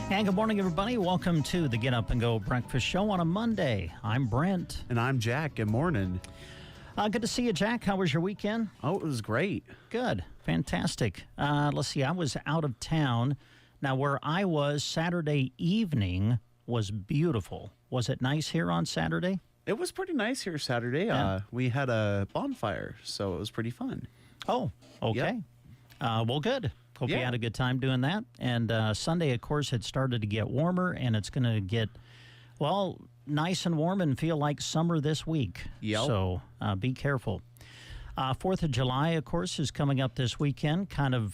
And good morning, everybody. Welcome to the Get Up and Go Breakfast Show on a Monday. I'm Brent. And I'm Jack. Good morning. Good to see you, Jack. How was your weekend? Oh, it was great. Good. Fantastic. Let's see. I was out of town. Now, where I was Saturday evening was beautiful. Was it nice here on Saturday? It was pretty nice here Saturday. Yeah. We had a bonfire, so it was pretty fun. Oh, okay. Yep. Well, good. Hope you Yeah. had a good time doing that. And Sunday, of course, it started to get warmer, and it's going to get, well, nice and warm and feel like summer this week. Yep. So be careful. 4th of July, of course, is coming up this weekend. Kind of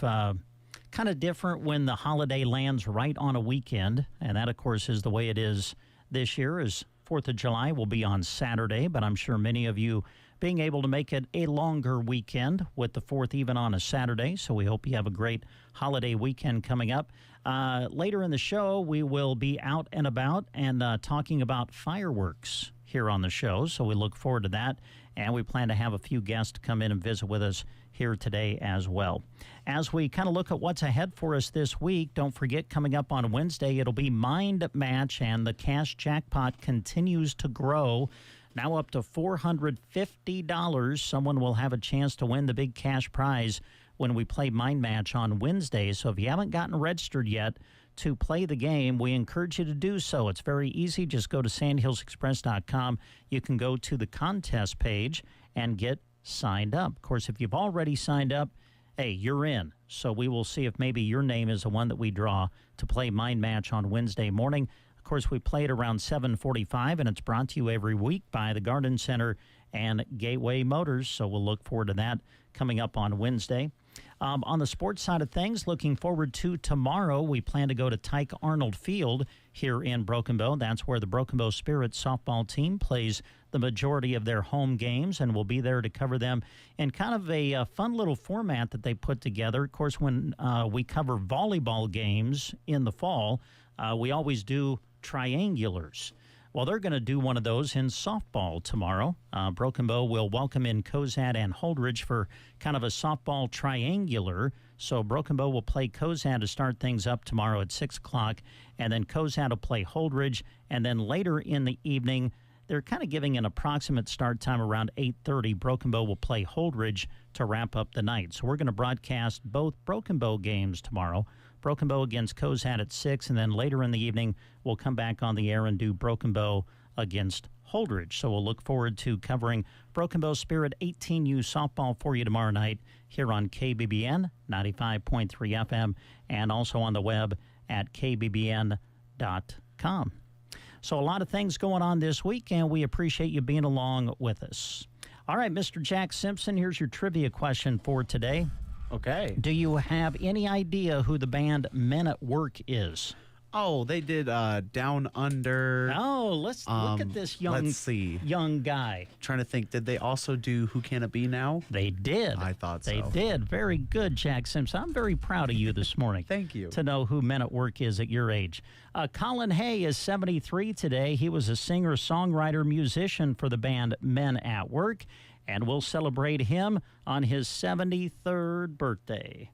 different when the holiday lands right on a weekend. And that, of course, is the way it is this year. Is 4th of July will be on Saturday, but I'm sure many of you being able to make it a longer weekend with the 4th even on a Saturday. So we hope you have a great holiday weekend coming up. Later in the show, we will be out and about and talking about fireworks here on the show. So we look forward to that. And we plan to have a few guests come in and visit with us here today as well. As we kind of look at what's ahead for us this week, don't forget, coming up on Wednesday, it'll be Mind Match, and the cash jackpot continues to grow. Now up to $450. Someone will have a chance to win the big cash prize when we play Mind Match on Wednesday. So if you haven't gotten registered yet to play the game, we encourage you to do so. It's very easy. Just go to sandhillsexpress.com. You can go to the contest page and get signed up. Of course, if you've already signed up, hey, you're in. So we will see if maybe your name is the one that we draw to play Mind Match on Wednesday morning. Of course, we play it around 7:45, and it's brought to you every week by the Garden Center and Gateway Motors. So we'll look forward to that coming up on Wednesday. On the sports side of things, looking forward to tomorrow, we plan to go to Tyke Arnold Field here in Broken Bow. That's where the Broken Bow Spirits softball team plays the majority of their home games, and we'll be there to cover them in kind of a fun little format that they put together. Of course, when we cover volleyball games in the fall, we always do triangulars. Well, they're going to do one of those in softball tomorrow. Broken Bow will welcome in Cozad and Holdridge for kind of a softball triangular. So Broken Bow will play Cozad to start things up tomorrow at 6 o'clock, and then Cozad will play Holdridge, and then later in the evening, they're kind of giving an approximate start time around 8:30. Broken Bow will play Holdridge to wrap up the night. So we're going to broadcast both Broken Bow games tomorrow. Broken Bow against Cozad at 6, and then later in the evening, we'll come back on the air and do Broken Bow against Holdridge. So we'll look forward to covering Broken Bow Spirit 18U softball for you tomorrow night here on KBBN 95.3 FM and also on the web at kbbn.com. So a lot of things going on this week, and we appreciate you being along with us. All right, Mr. Jack Simpson, here's your trivia question for today. Okay. Do you have any idea who the band Men at Work is? Oh, they did Down Under. Oh, let's look at this young guy. Trying to think, did they also do Who Can It Be Now? They did. I thought so. They did. Very good, Jack Simpson. I'm very proud of you this morning. Thank you. To know who Men at Work is at your age. Colin Hay is 73 today. He was a singer, songwriter, musician for the band Men at Work, and we'll celebrate him on his 73rd birthday.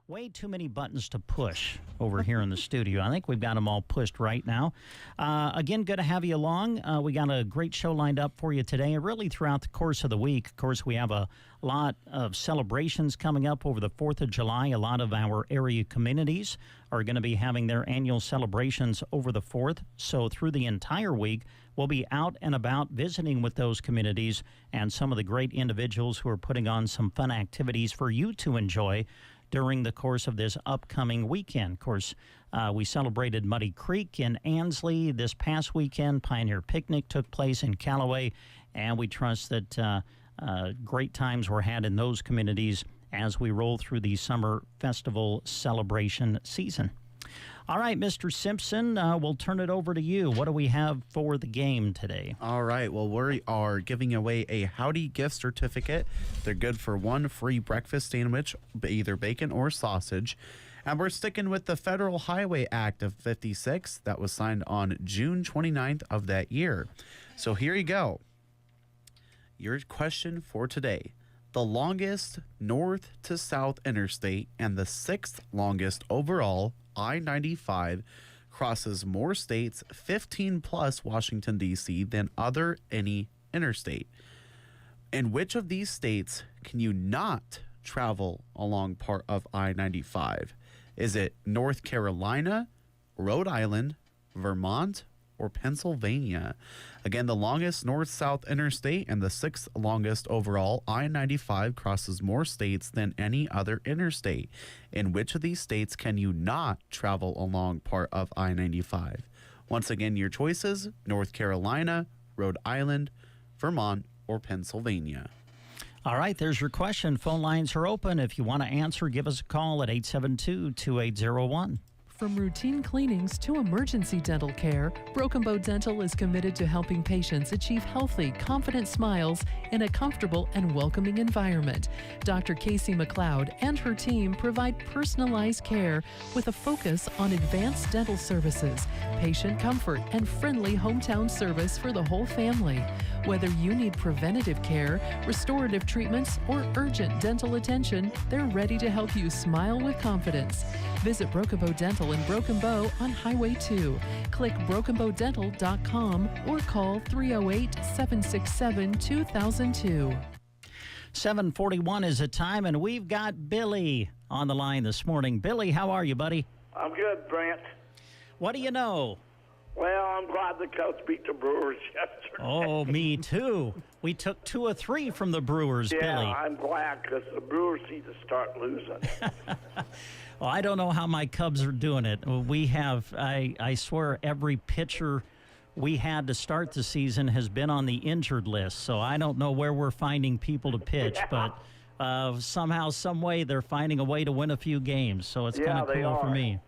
Way too many buttons to push over here in the studio. I think we've got them all pushed right now. Again, good to have you along. We got a great show lined up for you today, and really throughout the course of the week. Of course, we have a lot of celebrations coming up over the 4th of July. A lot of our area communities are going to be having their annual celebrations over the 4th. So through the entire week, we'll be out and about visiting with those communities and some of the great individuals who are putting on some fun activities for you to enjoy during the course of this upcoming weekend. Of course, we celebrated Muddy Creek in Ansley this past weekend. Pioneer Picnic took place in Callaway, and we trust that great times were had in those communities as we roll through the summer festival celebration season. All right, Mr. Simpson, we'll turn it over to you. What do we have for the game today? All right. Well, we are giving away a Howdy gift certificate. They're good for one free breakfast sandwich, either bacon or sausage. And we're sticking with the Federal Highway Act of '56 that was signed on June 29th of that year. So here you go. Your question for today. The longest north to south interstate and the 6th longest overall, I-95, crosses more states, 15 plus Washington, D.C., than any interstate. In which of these states can you not travel along part of I-95? Is it North Carolina, Rhode Island, Vermont, or Pennsylvania? Again, the longest north-south interstate and the 6th longest overall, I-95, crosses more states than any other interstate. In which of these states can you not travel along part of I-95? Once again, your choices: North Carolina, Rhode Island, Vermont, or Pennsylvania. All right, there's your question. Phone lines are open. If you want to answer, give us a call at 872-2801. From routine cleanings to emergency dental care, Broken Bow Dental is committed to helping patients achieve healthy, confident smiles in a comfortable and welcoming environment. Dr. Casey McLeod and her team provide personalized care with a focus on advanced dental services, patient comfort, and friendly hometown service for the whole family. Whether you need preventative care, restorative treatments, or urgent dental attention, they're ready to help you smile with confidence. Visit Broken Bow Dental in Broken Bow on Highway 2. Click brokenbowdental.com or call 308-767-2002. 7:41 is the time, and we've got Billy on the line this morning. Billy, how are you, buddy? I'm good, Brent. What do you know? Well, I'm glad the Cubs beat the Brewers yesterday. Oh, me too. We took 2 of 3 from the Brewers, yeah, Billy. I'm glad because the Brewers need to start losing. Well, I don't know how my Cubs are doing it. We have, I swear, every pitcher we had to start the season has been on the injured list. So I don't know where we're finding people to pitch, but somehow, some way, they're finding a way to win a few games. So it's kind of cool for me.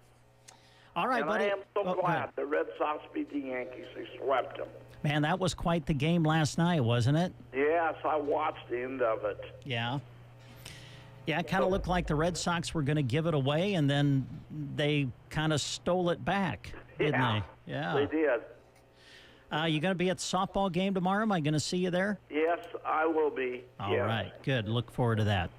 All right, and buddy. I am so glad the Red Sox beat the Yankees. They swept them. Man, that was quite the game last night, wasn't it? Yes, I watched the end of it. Yeah. Yeah, it kind of looked like the Red Sox were going to give it away, and then they kind of stole it back, didn't they? Yeah. They did. You going to be at the softball game tomorrow? Am I going to see you there? Yes, I will be. All right, good. Look forward to that.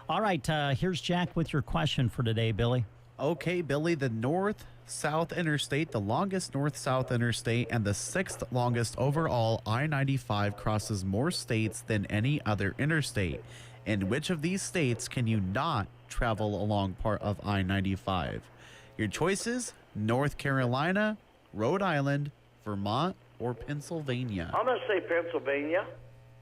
All right, here's Jack with your question for today, Billy. Okay, Billy, the north-south interstate, the longest north-south interstate, and the 6th longest overall, I-95, crosses more states than any other interstate. In which of these states can you not travel along part of I-95? Your choices: North Carolina, Rhode Island, Vermont, or Pennsylvania. I'm going to say Pennsylvania.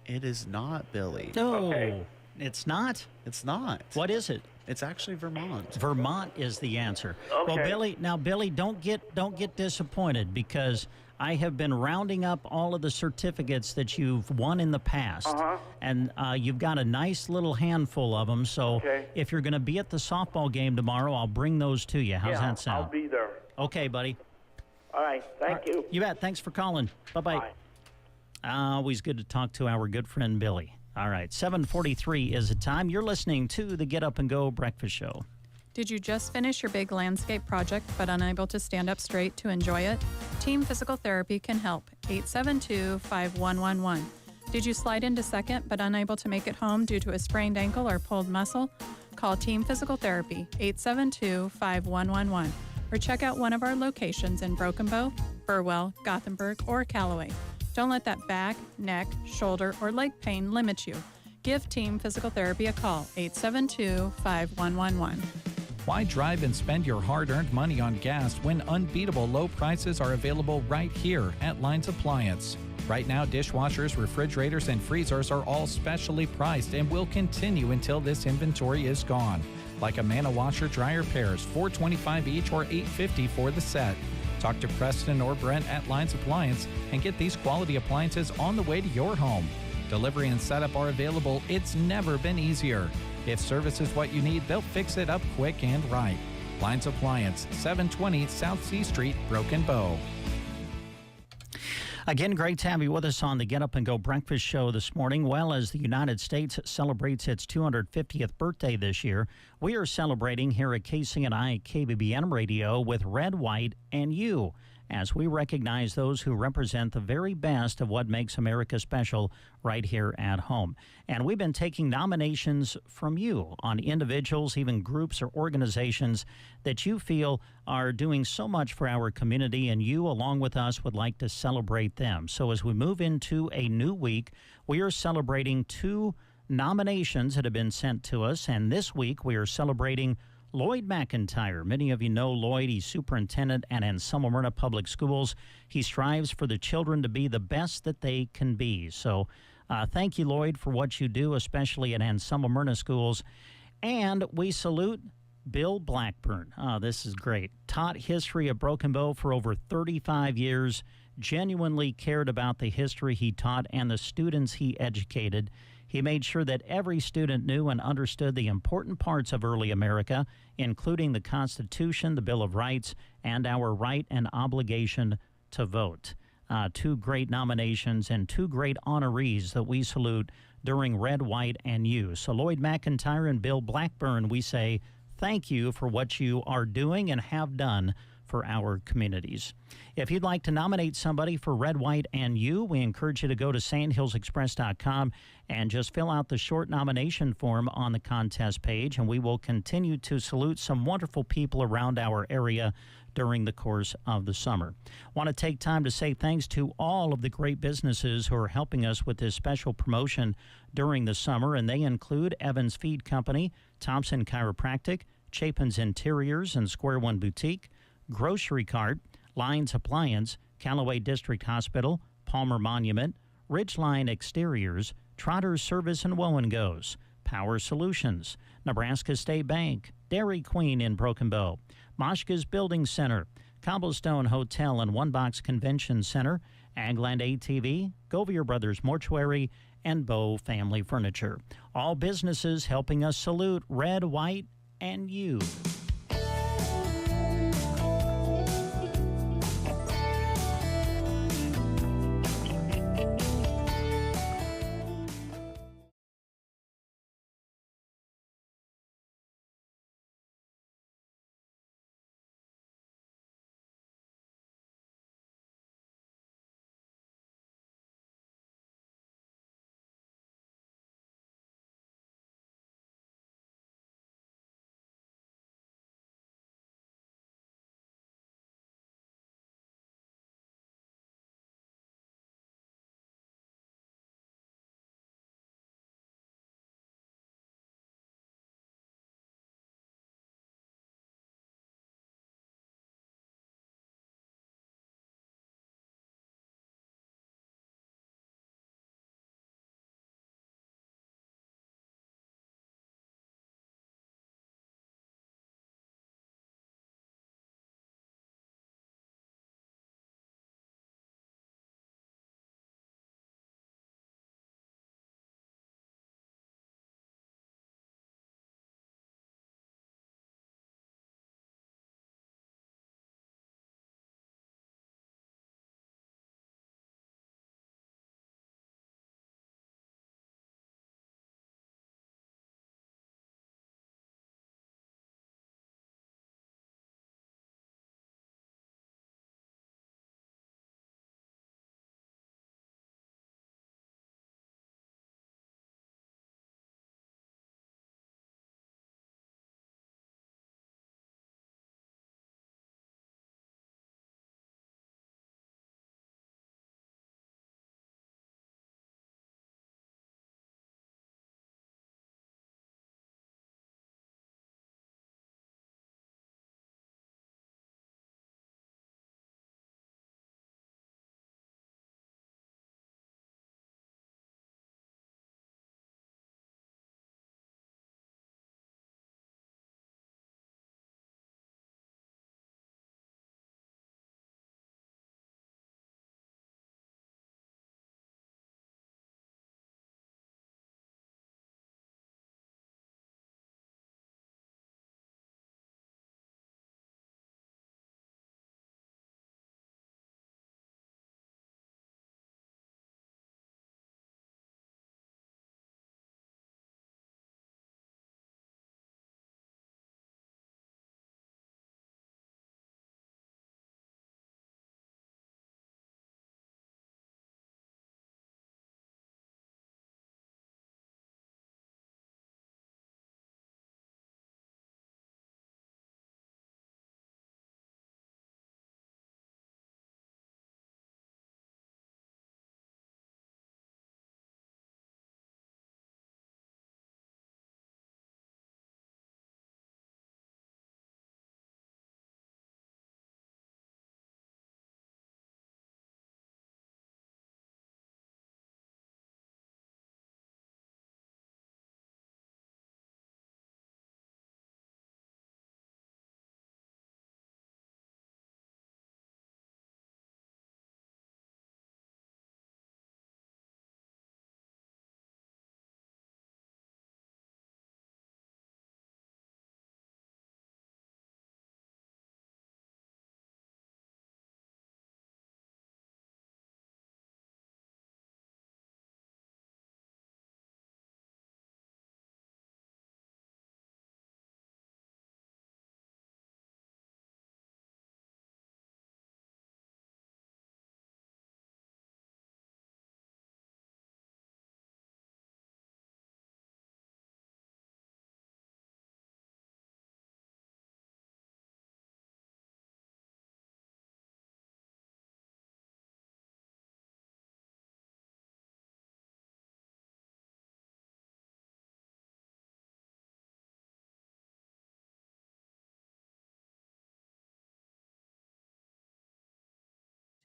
It is not, Billy. No, Okay. It's not? It's not. What is it? It's actually Vermont. Vermont is the answer. Well, Okay. Billy, don't get disappointed, because I have been rounding up all of the certificates that you've won in the past, and you've got a nice little handful of them. So if you're going to be at the softball game tomorrow, I'll bring those to you. How's that sound? I'll be there. Okay, buddy. All right. Thank you. You bet. Thanks for calling. Bye-bye. Bye. Always good to talk to our good friend Billy. All right, 7:43 is the time. You're listening to the Get Up and Go Breakfast Show. Did you just finish your big landscape project but unable to stand up straight to enjoy it? Team Physical Therapy can help. 872-5111. Did you slide into second but unable to make it home due to a sprained ankle or pulled muscle? Call Team Physical Therapy 872-5111 or check out one of our locations in Broken Bow, Burwell, Gothenburg, or Callaway. Don't let that back, neck, shoulder, or leg pain limit you. Give Team Physical Therapy a call, 872-5111. Why drive and spend your hard-earned money on gas when unbeatable low prices are available right here at Lines Appliance? Right now, dishwashers, refrigerators, and freezers are all specially priced and will continue until this inventory is gone. Like a Mana washer dryer pairs, $4.25 each or $8.50 for the set. Talk to Preston or Brent at Lines Appliance and get these quality appliances on the way to your home. Delivery and setup are available. It's never been easier. If service is what you need, they'll fix it up quick and right. Lines Appliance, 720 South C Street, Broken Bow. Again, great to have you with us on the Get Up and Go Breakfast Show this morning. Well, as the United States celebrates its 250th birthday this year, we are celebrating here at KCNI KBBN Radio with Red, White, and You, as we recognize those who represent the very best of what makes America special right here at home. And we've been taking nominations from you on individuals, even groups or organizations that you feel are doing so much for our community, and you, along with us, would like to celebrate them. So as we move into a new week, we are celebrating 2 nominations that have been sent to us, and this week we are celebrating Lloyd McIntyre. Many of you know Lloyd. He's superintendent at Anselmo Myrna Public Schools. He strives for the children to be the best that they can be. So thank you, Lloyd, for what you do, especially at Anselmo Myrna Schools. And we salute Bill Blackburn. This is great. Taught history at Broken Bow for over 35 years. Genuinely cared about the history he taught and the students he educated. He made sure that every student knew and understood the important parts of early America, including the Constitution, the Bill of Rights, and our right and obligation to vote. 2 great nominations and 2 great honorees that we salute during Red, White, and You. So Lloyd McIntyre and Bill Blackburn, we say thank you for what you are doing and have done for our communities. If you'd like to nominate somebody for Red, White, and You, we encourage you to go to sandhillsexpress.com and just fill out the short nomination form on the contest page, and we will continue to salute some wonderful people around our area during the course of the summer. Want to take time to say thanks to all of the great businesses who are helping us with this special promotion during the summer, and they include Evans Feed Company, Thompson Chiropractic, Chapin's Interiors and Square One Boutique, Grocery Cart, Lines Appliance, Callaway District Hospital, Palmer Monument, Ridgeline Exteriors, Trotter Service and Wowen Goes, Power Solutions, Nebraska State Bank, Dairy Queen in Broken Bow, Moshka's Building Center, Cobblestone Hotel and One Box Convention Center, Agland ATV, Govier Brothers Mortuary, and Bow Family Furniture. All businesses helping us salute Red, White, and You.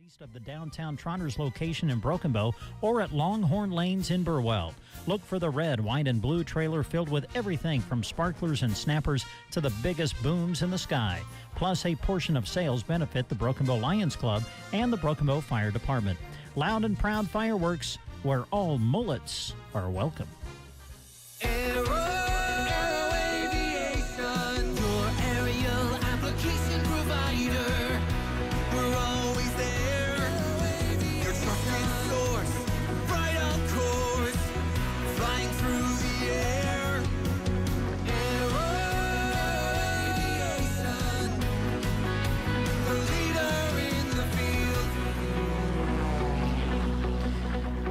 East of the downtown Tronners location in Broken Bow or at Longhorn Lanes in Burwell. Look for the red, white, and blue trailer filled with everything from sparklers and snappers to the biggest booms in the sky. Plus, a portion of sales benefit the Broken Bow Lions Club and the Broken Bow Fire Department. Loud and proud fireworks where all mullets are welcome.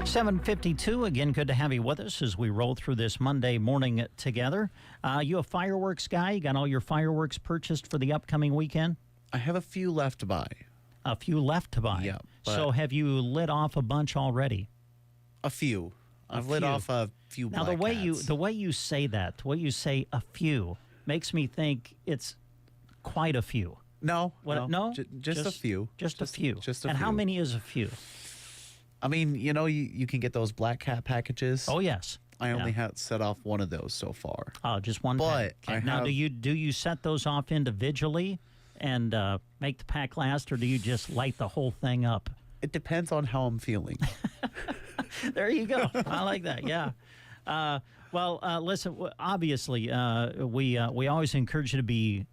$7:52. Again, good to have you with us as we roll through this Monday morning together. You a fireworks guy? You got all your fireworks purchased for the upcoming weekend? I have a few left to buy. A few left to buy. Yeah. So have you lit off a bunch already? A few. I've lit off a few. Now black the way hats. you say that, the way you say a few, makes me think it's quite a few. No, What? no, just a few. Just a few. Just a and few. how many is a few? I mean, you can get those black cat packages. Oh yes. I only Yeah. have set off one of those so far. Oh, just one. But pack. I Now, have- do you set those off individually and make the pack last, or do you just light the whole thing up? It depends on how I'm feeling. There you go. I like that. Yeah. Listen. Obviously, we always encourage you to be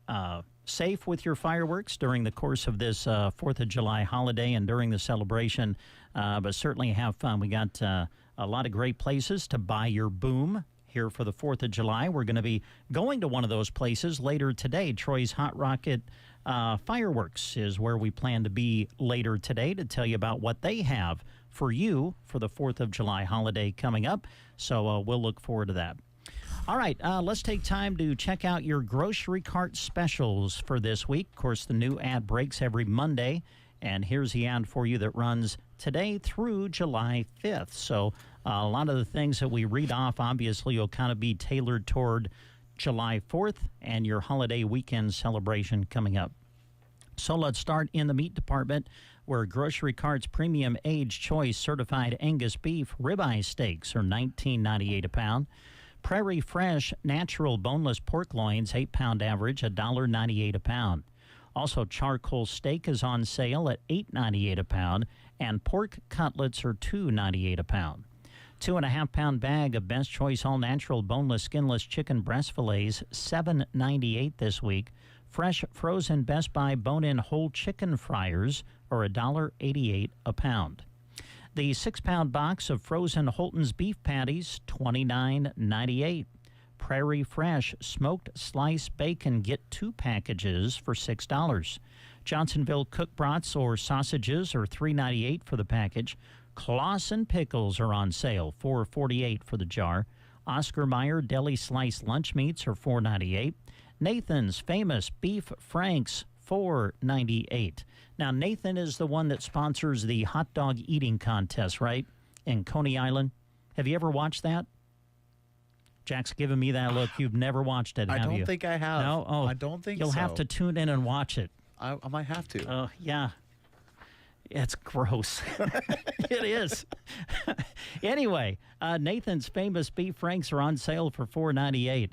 safe with your fireworks during the course of this 4th of July holiday and during the celebration. But certainly have fun. We got a lot of great places to buy your boom here for the 4th of July. We're going to be going to one of those places later today. Troy's Hot Rocket Fireworks is where we plan to be later today to tell you about what they have for you for the 4th of July holiday coming up. So we'll look forward to that. All right, let's take time to check out your grocery cart specials for this week. Of course, the new ad breaks every Monday, and here's the ad for you that runs today through July 5th. So a lot of the things that we read off, obviously, will kind of be tailored toward July 4th and your holiday weekend celebration coming up. So let's start in the meat department, where Grocery Cart's premium age choice certified Angus beef ribeye steaks are $19.98 a pound. Prairie Fresh natural boneless pork loins, 8-pound average, $1.98 a pound. Also, charcoal steak is on sale at $8.98 a pound, and pork cutlets are $2.98 a pound. 2.5-pound bag of Best Choice all natural boneless skinless chicken breast fillets, $7.98 this week. Fresh frozen Best Buy bone-in whole chicken fryers are $1.88 a pound. The 6-pound box of frozen Holton's beef patties, $29.98. Prairie Fresh smoked sliced bacon, get 2 packages for $6. Johnsonville cook brats or sausages are $3.98 for the package. Claussen pickles are on sale, $4.48 for the jar. Oscar Mayer deli sliced lunch meats are $4.98. Nathan's famous beef franks, $4.98. Now, Nathan is the one that sponsors the hot dog eating contest, right, in Coney Island. Have you ever watched that? Jack's giving me that look. You've never watched it, have you? I don't think I have. No? Oh, I don't think you'll so. have to tune in and watch it. I might have to. Oh, yeah. It's gross. It is. Anyway, Nathan's famous beef franks are on sale for $4.98.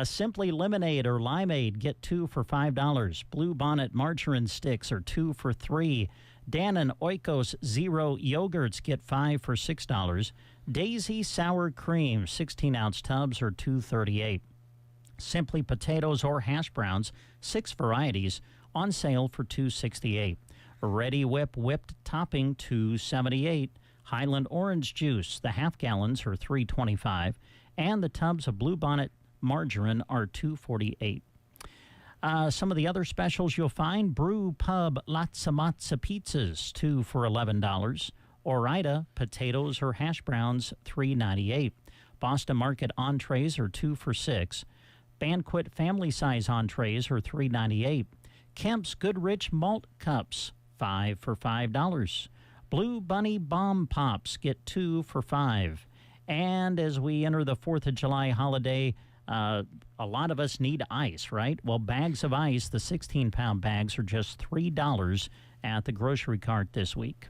Simply lemonade or limeade, get 2 for $5. Blue Bonnet margarine sticks are 2 for $3. Dannon Oikos Zero yogurts, get 5 for $6. Daisy sour cream 16-ounce tubs are $2.38. Simply potatoes or hash browns, 6 varieties, on sale for $2.68. Ready Whip whipped topping, $2.78. Highland orange juice, the half gallons are $3.25, and the tubs of Blue Bonnet margarine are $2.48. Some of the other specials you'll find: Brew Pub Latza Matza pizzas, 2 for $11. Ore-Ida potatoes or hash browns, $3.98. Boston Market entrees are 2 for $6. Banquet family size entrees are $3.98. Kemp's Goodrich malt cups, 5 for $5. Blue Bunny Bomb Pops, get 2 for $5. And as we enter the 4th of July holiday, a lot of us need ice, right? Well, bags of ice, the 16-pound bags, are just $3 at the grocery cart this week.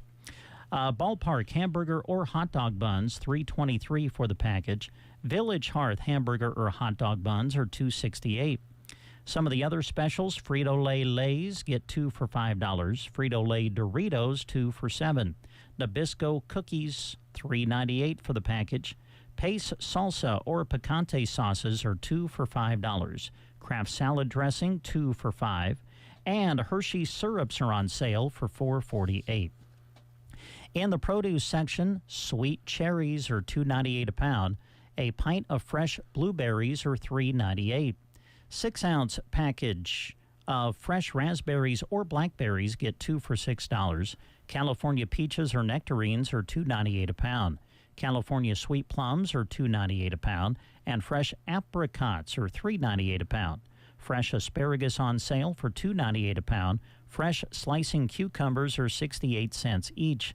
Ballpark hamburger or hot dog buns, $3.23 for the package. Village Hearth hamburger or hot dog buns are $2.68. Some of the other specials, Frito-Lay Lays get 2 for $5. Frito-Lay Doritos, 2 for $7. Nabisco cookies, $3.98 for the package. Pace salsa or picante sauces are 2 for $5. Kraft salad dressing, 2 for $5. And Hershey syrups are on sale for $4.48. In the produce section, sweet cherries are $2.98 a pound. A pint of fresh blueberries are $3.98. 6-ounce package of fresh raspberries or blackberries get 2 for $6. California peaches or nectarines are $2.98 a pound. California sweet plums are $2.98 a pound. And fresh apricots are $3.98 a pound. Fresh asparagus on sale for $2.98 a pound. Fresh slicing cucumbers are 68 cents each.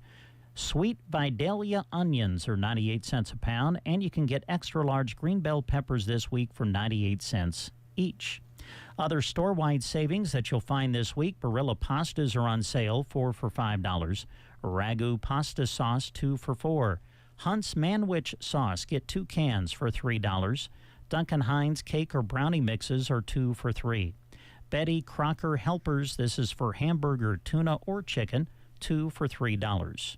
Sweet Vidalia onions are 98 cents a pound, and you can get extra large green bell peppers this week for 98 cents each. Other store-wide savings that you'll find this week, Barilla pastas are on sale, 4 for $5. Ragu pasta sauce, 2 for $4. Hunt's Manwich sauce, get 2 cans for $3. Duncan Hines cake or brownie mixes are 2 for $3. Betty Crocker helpers, this is for hamburger, tuna, or chicken, 2 for $3.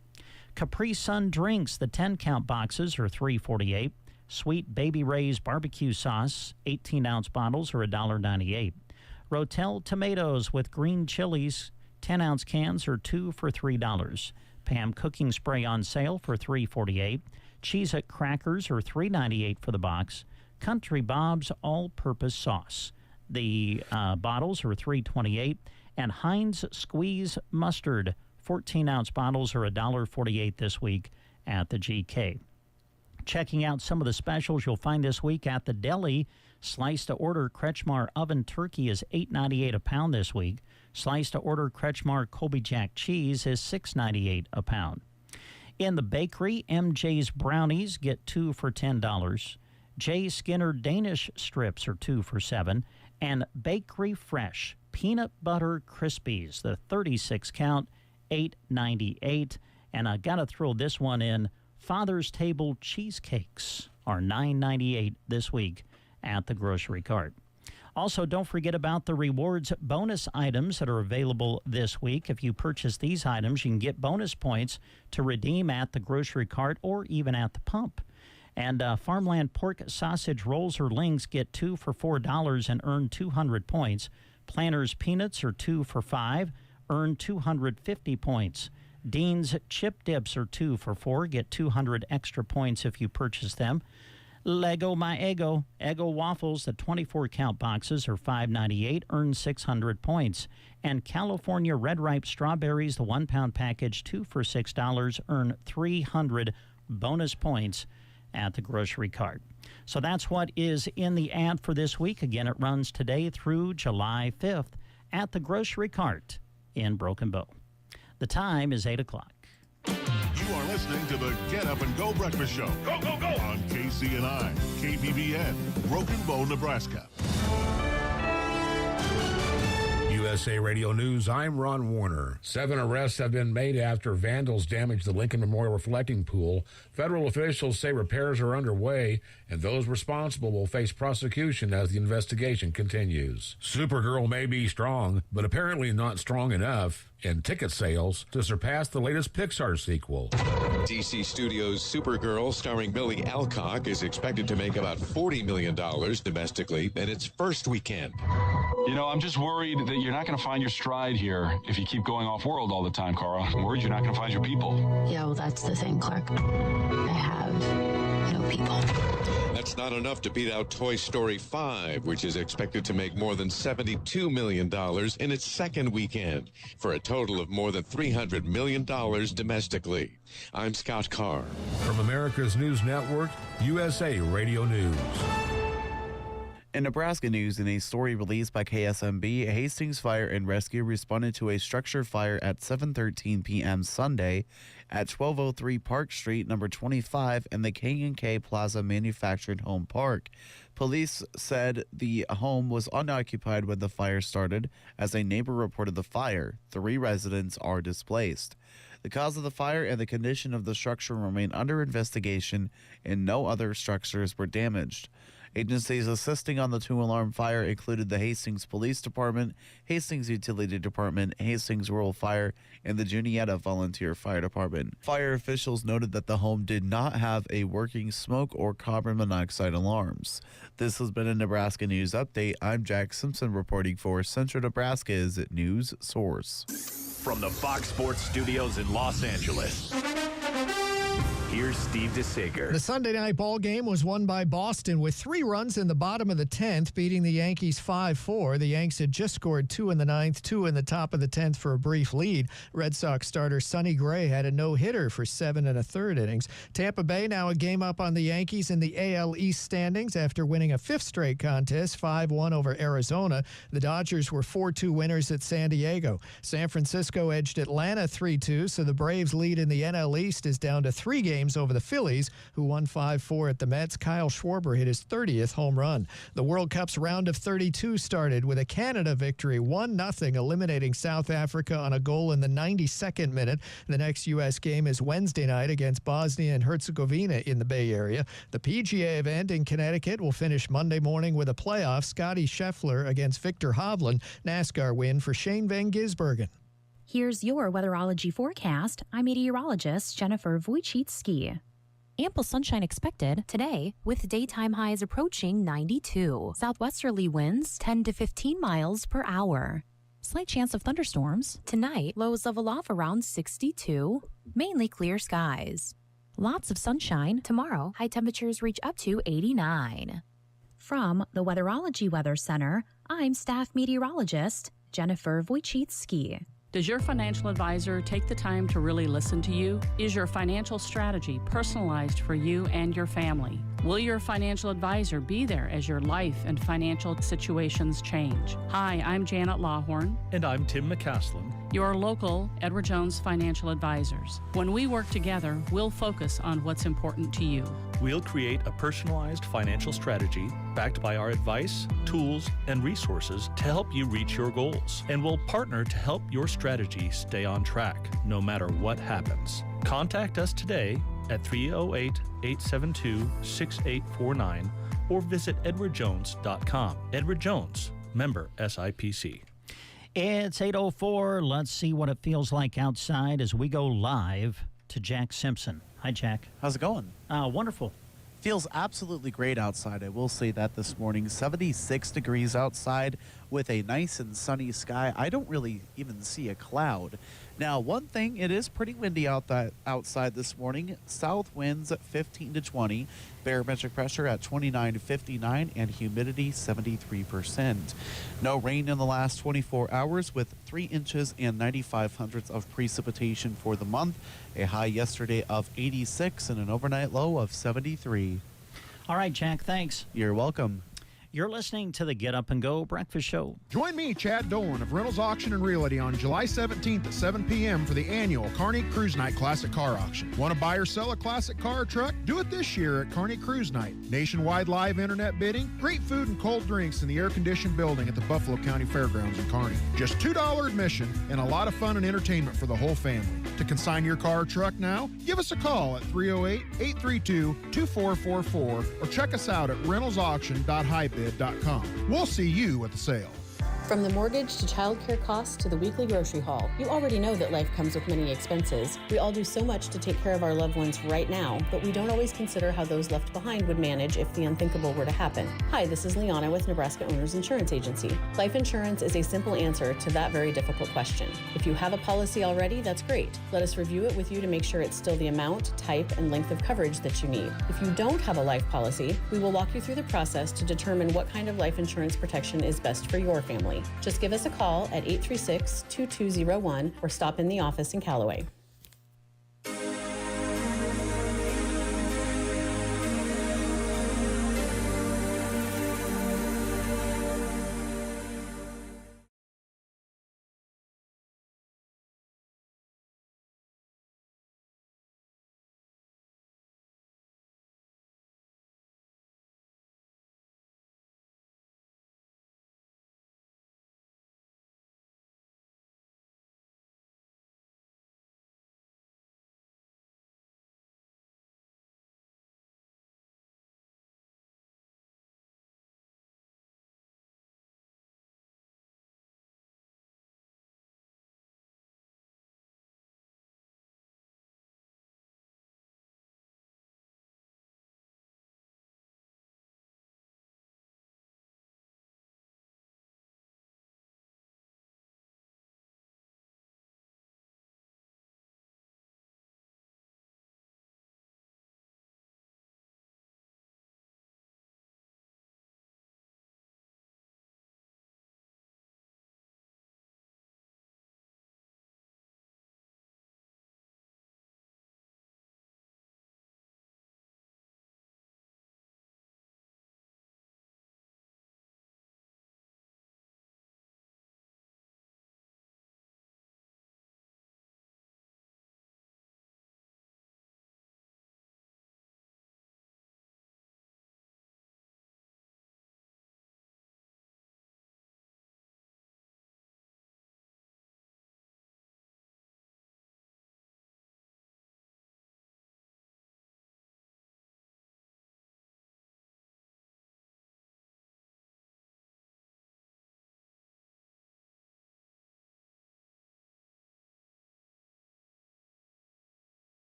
Capri Sun drinks, the 10-count boxes are $3.48. Sweet Baby Ray's barbecue sauce, 18-ounce bottles are $1.98. Rotel tomatoes with green chilies, 10-ounce cans are 2 for $3. Pam cooking spray on sale for $3.48. Cheez-It crackers are $3.98 for the box. Country Bob's all-purpose sauce, the bottles are $3.28. And Heinz Squeeze mustard, 14-ounce bottles are $1.48 this week at the GK. Checking out some of the specials you'll find this week at the deli. Sliced to order Kretschmar oven turkey is $8.98 a pound this week. Sliced to order Kretschmar Colby Jack cheese is $6.98 a pound. In the bakery, MJ's brownies get 2 for $10. J. Skinner Danish strips are 2 for $7. And Bakery Fresh peanut butter Krispies, the 36 count, $8.98. And I got to throw this one in. Father's Table cheesecakes are $9.98 this week at the grocery cart. Also, don't forget about the rewards bonus items that are available this week. If you purchase these items, you can get bonus points to redeem at the grocery cart or even at the pump. And Farmland pork sausage rolls or links get 2 for $4 and earn 200 points. Planters peanuts are 2 for $5, earn 250 points. Dean's chip dips are 2 for $4, get 200 extra points if you purchase them. Lego My Eggo waffles, the 24-count boxes are $5.98, earn 600 points. And California Red Ripe strawberries, the 1-pound package, 2 for $6, earn 300 bonus points at the grocery cart. So that's what is in the ad for this week. Again, it runs today through July 5th at the grocery cart in Broken Bow. The time is 8 o'clock. You are listening to the Get Up and Go Breakfast Show. Go, go, go! On KCNI, KBBN, Broken Bow, Nebraska. USA Radio News, I'm Ron Warner. 7 arrests have been made after vandals damaged the Lincoln Memorial reflecting pool. Federal officials say repairs are underway, and those responsible will face prosecution as the investigation continues. Supergirl may be strong, but apparently not strong enough in ticket sales to surpass the latest Pixar sequel. DC Studios' Supergirl, starring Millie Alcock, is expected to make about $40 million domestically in its first weekend. You know, I'm just worried that you're not going to find your stride here if you keep going off-world all the time, Carl. I'm worried you're not going to find your people. Yeah, well, that's the thing, Clark. I have no people. That's not enough to beat out Toy Story 5, which is expected to make more than $72 million in its second weekend, for a total of more than $300 million domestically. I'm Scott Carr. From America's News Network, USA Radio News. In Nebraska news, in a story released by KSMB, Hastings Fire and Rescue responded to a structure fire at 7:13 p.m. Sunday at 1203 Park Street, number 25, in the K&K Plaza Manufactured Home Park. Police said the home was unoccupied when the fire started. As a neighbor reported the fire, 3 residents are displaced. The cause of the fire and the condition of the structure remain under investigation, and no other structures were damaged. Agencies assisting on the 2-alarm fire included the Hastings Police Department, Hastings Utility Department, Hastings Rural Fire, and the Juniata Volunteer Fire Department. Fire officials noted that the home did not have a working smoke or carbon monoxide alarms. This has been a Nebraska News Update. I'm Jack Simpson reporting for Central Nebraska's News Source. From the Fox Sports Studios in Los Angeles, here's Steve DeSager. The Sunday night ball game was won by Boston with 3 runs in the bottom of the 10th, beating the Yankees 5-4. The Yanks had just scored 2 in the 9th, 2 in the top of the 10th for a brief lead. Red Sox starter Sonny Gray had a no-hitter for 7 1/3 innings. Tampa Bay now a game up on the Yankees in the AL East standings after winning a 5th straight contest, 5-1 over Arizona. The Dodgers were 4-2 winners at San Diego. San Francisco edged Atlanta 3-2, so the Braves' lead in the NL East is down to 3 games over the Phillies, who won 5-4 at the Mets. Kyle Schwarber hit his 30th home run. The World Cup's round of 32 started with a Canada victory, 1-0, eliminating South Africa on a goal in the 92nd minute. The next U.S. game is Wednesday night against Bosnia and Herzegovina in the Bay Area. The PGA event in Connecticut will finish Monday morning with a playoff. Scotty Scheffler against Victor Hovland. NASCAR win for Shane Van Gisbergen. Here's your weatherology forecast. I'm meteorologist Jennifer Wojcicki. Ample sunshine expected today with daytime highs approaching 92. Southwesterly winds 10 to 15 miles per hour. Slight chance of thunderstorms. Tonight, lows level off around 62. Mainly clear skies. Lots of sunshine. Tomorrow, high temperatures reach up to 89. From the Weatherology Weather Center, I'm staff meteorologist Jennifer Wojcicki. Does your financial advisor take the time to really listen to you? Is your financial strategy personalized for you and your family? Will your financial advisor be there as your life and financial situations change? Hi, I'm Janet Lawhorn. And I'm Tim McCaslin. Your local Edward Jones financial advisors. When we work together, we'll focus on what's important to you. We'll create a personalized financial strategy backed by our advice, tools, and resources to help you reach your goals. And we'll partner to help your strategy stay on track, no matter what happens. Contact us today at 308-872-6849 or visit edwardjones.com. Edward Jones, member SIPC. It's 8:04. Let's see what it feels like outside as we go live to Jack Simpson. Hi, Jack. How's it going? Wonderful. Feels absolutely great outside. I will say that this morning. 76 degrees outside with a nice and sunny sky. I don't really even see a cloud. Now, one thing, it is pretty windy outside this morning. South winds at 15 to 20, barometric pressure at 29 to 59, and humidity 73%. No rain in the last 24 hours with 3 inches and 0.95 of precipitation for the month. A high yesterday of 86 and an overnight low of 73. All right, Jack, thanks. You're welcome. You're listening to the Get Up and Go Breakfast Show. Join me, Chad Dolan of Reynolds Auction and Realty on July 17th at 7 p.m. for the annual Kearney Cruise Night Classic Car Auction. Want to buy or sell a classic car or truck? Do it this year at Kearney Cruise Night. Nationwide live internet bidding, great food and cold drinks in the air-conditioned building at the Buffalo County Fairgrounds in Kearney. Just $2 admission and a lot of fun and entertainment for the whole family. To consign your car or truck now, give us a call at 308-832-2444 or check us out at reynoldsauction.highbid.com. We'll see you at the sale. From the mortgage to childcare costs to the weekly grocery haul, you already know that life comes with many expenses. We all do so much to take care of our loved ones right now, but we don't always consider how those left behind would manage if the unthinkable were to happen. Hi, this is Liana with Nebraska Owners Insurance Agency. Life insurance is a simple answer to that very difficult question. If you have a policy already, that's great. Let us review it with you to make sure it's still the amount, type, and length of coverage that you need. If you don't have a life policy, we will walk you through the process to determine what kind of life insurance protection is best for your family. Just give us a call at 836-2201 or stop in the office in Callaway.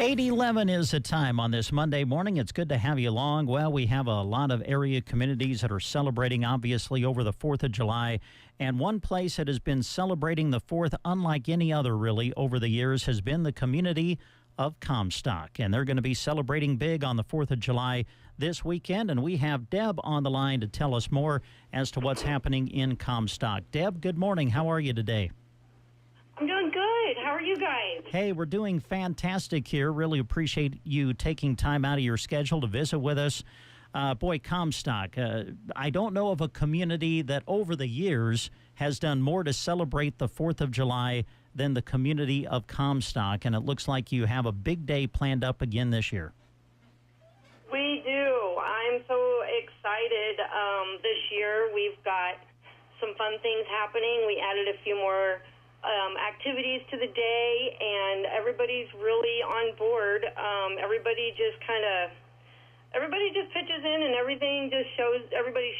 8:11 is the time on this Monday morning. It's good to have you along. Well, we have a lot of area communities that are celebrating, obviously, over the 4th of July. And one place that has been celebrating the 4th, unlike any other, really, over the years, has been the community of Comstock. And they're going to be celebrating big on the 4th of July this weekend. And we have Deb on the line to tell us more as to what's happening in Comstock. Deb, good morning. How are you today? I'm doing good. How are you guys? Hey, we're doing fantastic here. Really appreciate you taking time out of your schedule to visit with us. Boy, Comstock, I don't know of a community that over the years has done more to celebrate the 4th of July than the community of Comstock, and it looks like you have a big day planned up again this year. We do. I'm so excited. This year we've got some fun things happening. We added a few more activities to the day, and everybody's really on board. Everybody just pitches in, and everybody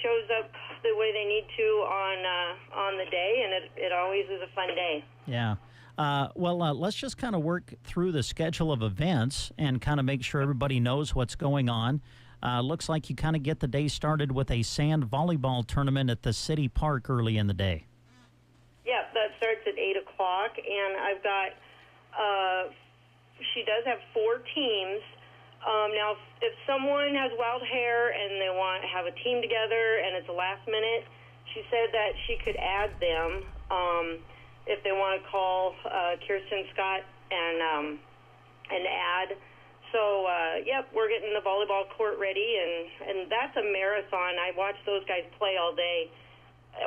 shows up the way they need to on the day, and it always is a fun day. Yeah. Let's just kind of work through the schedule of events and kind of make sure everybody knows what's going on. Looks like you kind of get the day started with a sand volleyball tournament at the city park early in the day. Yep, that starts at 8 o'clock, and I've got, she does have 4 teams. Now, if someone has wild hair and they want to have a team together and it's a last minute, she said that she could add them if they want to call Kirsten Scott and add. So, yep, we're getting the volleyball court ready, and that's a marathon. I watch those guys play all day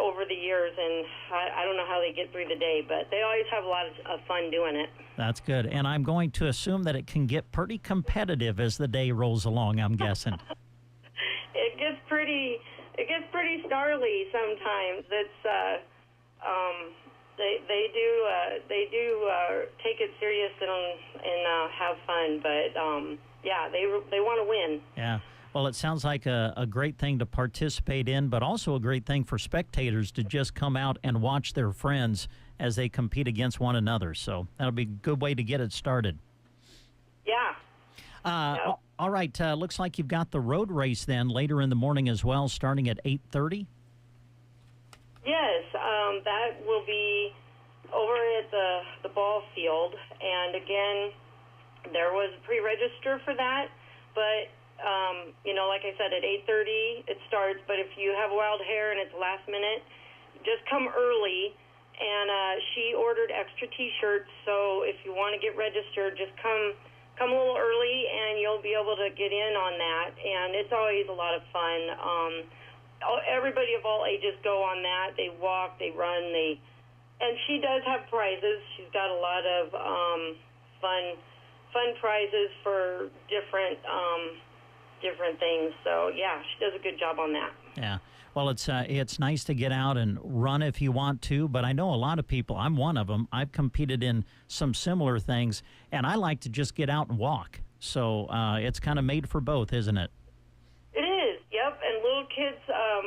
over the years, and I don't know how they get through the day, but they always have a lot of fun doing it. That's good. And I'm going to assume that it can get pretty competitive as the day rolls along, I'm guessing. It gets pretty snarly sometimes. It's they do take it serious and have fun, but yeah, they want to win. Yeah. Well, it sounds like a great thing to participate in, but also a great thing for spectators to just come out and watch their friends as they compete against one another. So that'll be a good way to get it started. Yeah. All right. Looks like you've got the road race then later in the morning as well, starting at 8:30. Yes, that will be over at the ball field. And again, there was a pre-register for that, but like I said, at 8:30 it starts, but if you have wild hair and it's last minute, just come early. And she ordered extra T-shirts, so if you want to get registered, just come a little early, and you'll be able to get in on that. And it's always a lot of fun. Everybody of all ages go on that. They walk, they run, and she does have prizes. She's got a lot of fun prizes for different things. So, yeah, she does a good job on that. Yeah. Well, it's nice to get out and run if you want to, but I know a lot of people, I'm one of them, I've competed in some similar things, and I like to just get out and walk. So it's kind of made for both, isn't it? It is, yep. And little kids,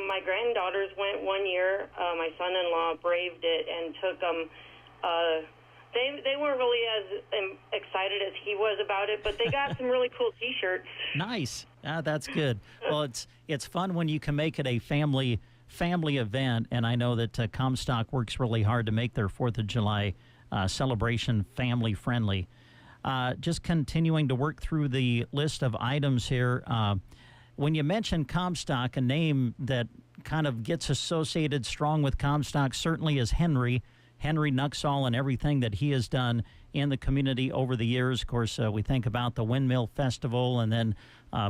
my granddaughters went one year. My son-in-law braved it and took them. They weren't really as excited as he was about it, but they got some really cool T-shirts. Nice. That's good. Well, it's fun when you can make it a family event, and I know that Comstock works really hard to make their 4th of July celebration family-friendly. Just continuing to work through the list of items here, when you mention Comstock, a name that kind of gets associated strong with Comstock certainly is Henry Nuxall and everything that he has done in the community over the years. Of course, we think about the Windmill Festival and then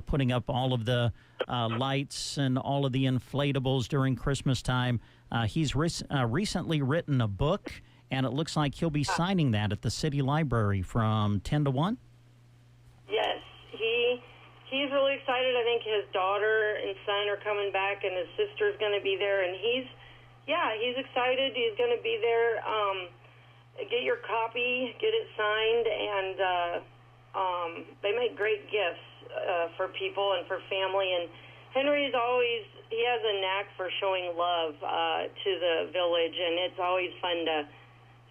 putting up all of the lights and all of the inflatables during Christmas time. He's recently written a book, and it looks like he'll be signing that at the City Library from 10 to 1. Yes, he's really excited. I think his daughter and son are coming back, and his sister's going to be there, and he's excited. He's going to be there. Get your copy, get it signed, and they make great gifts for people and for family. And Henry's he has a knack for showing love to the village, and it's always fun to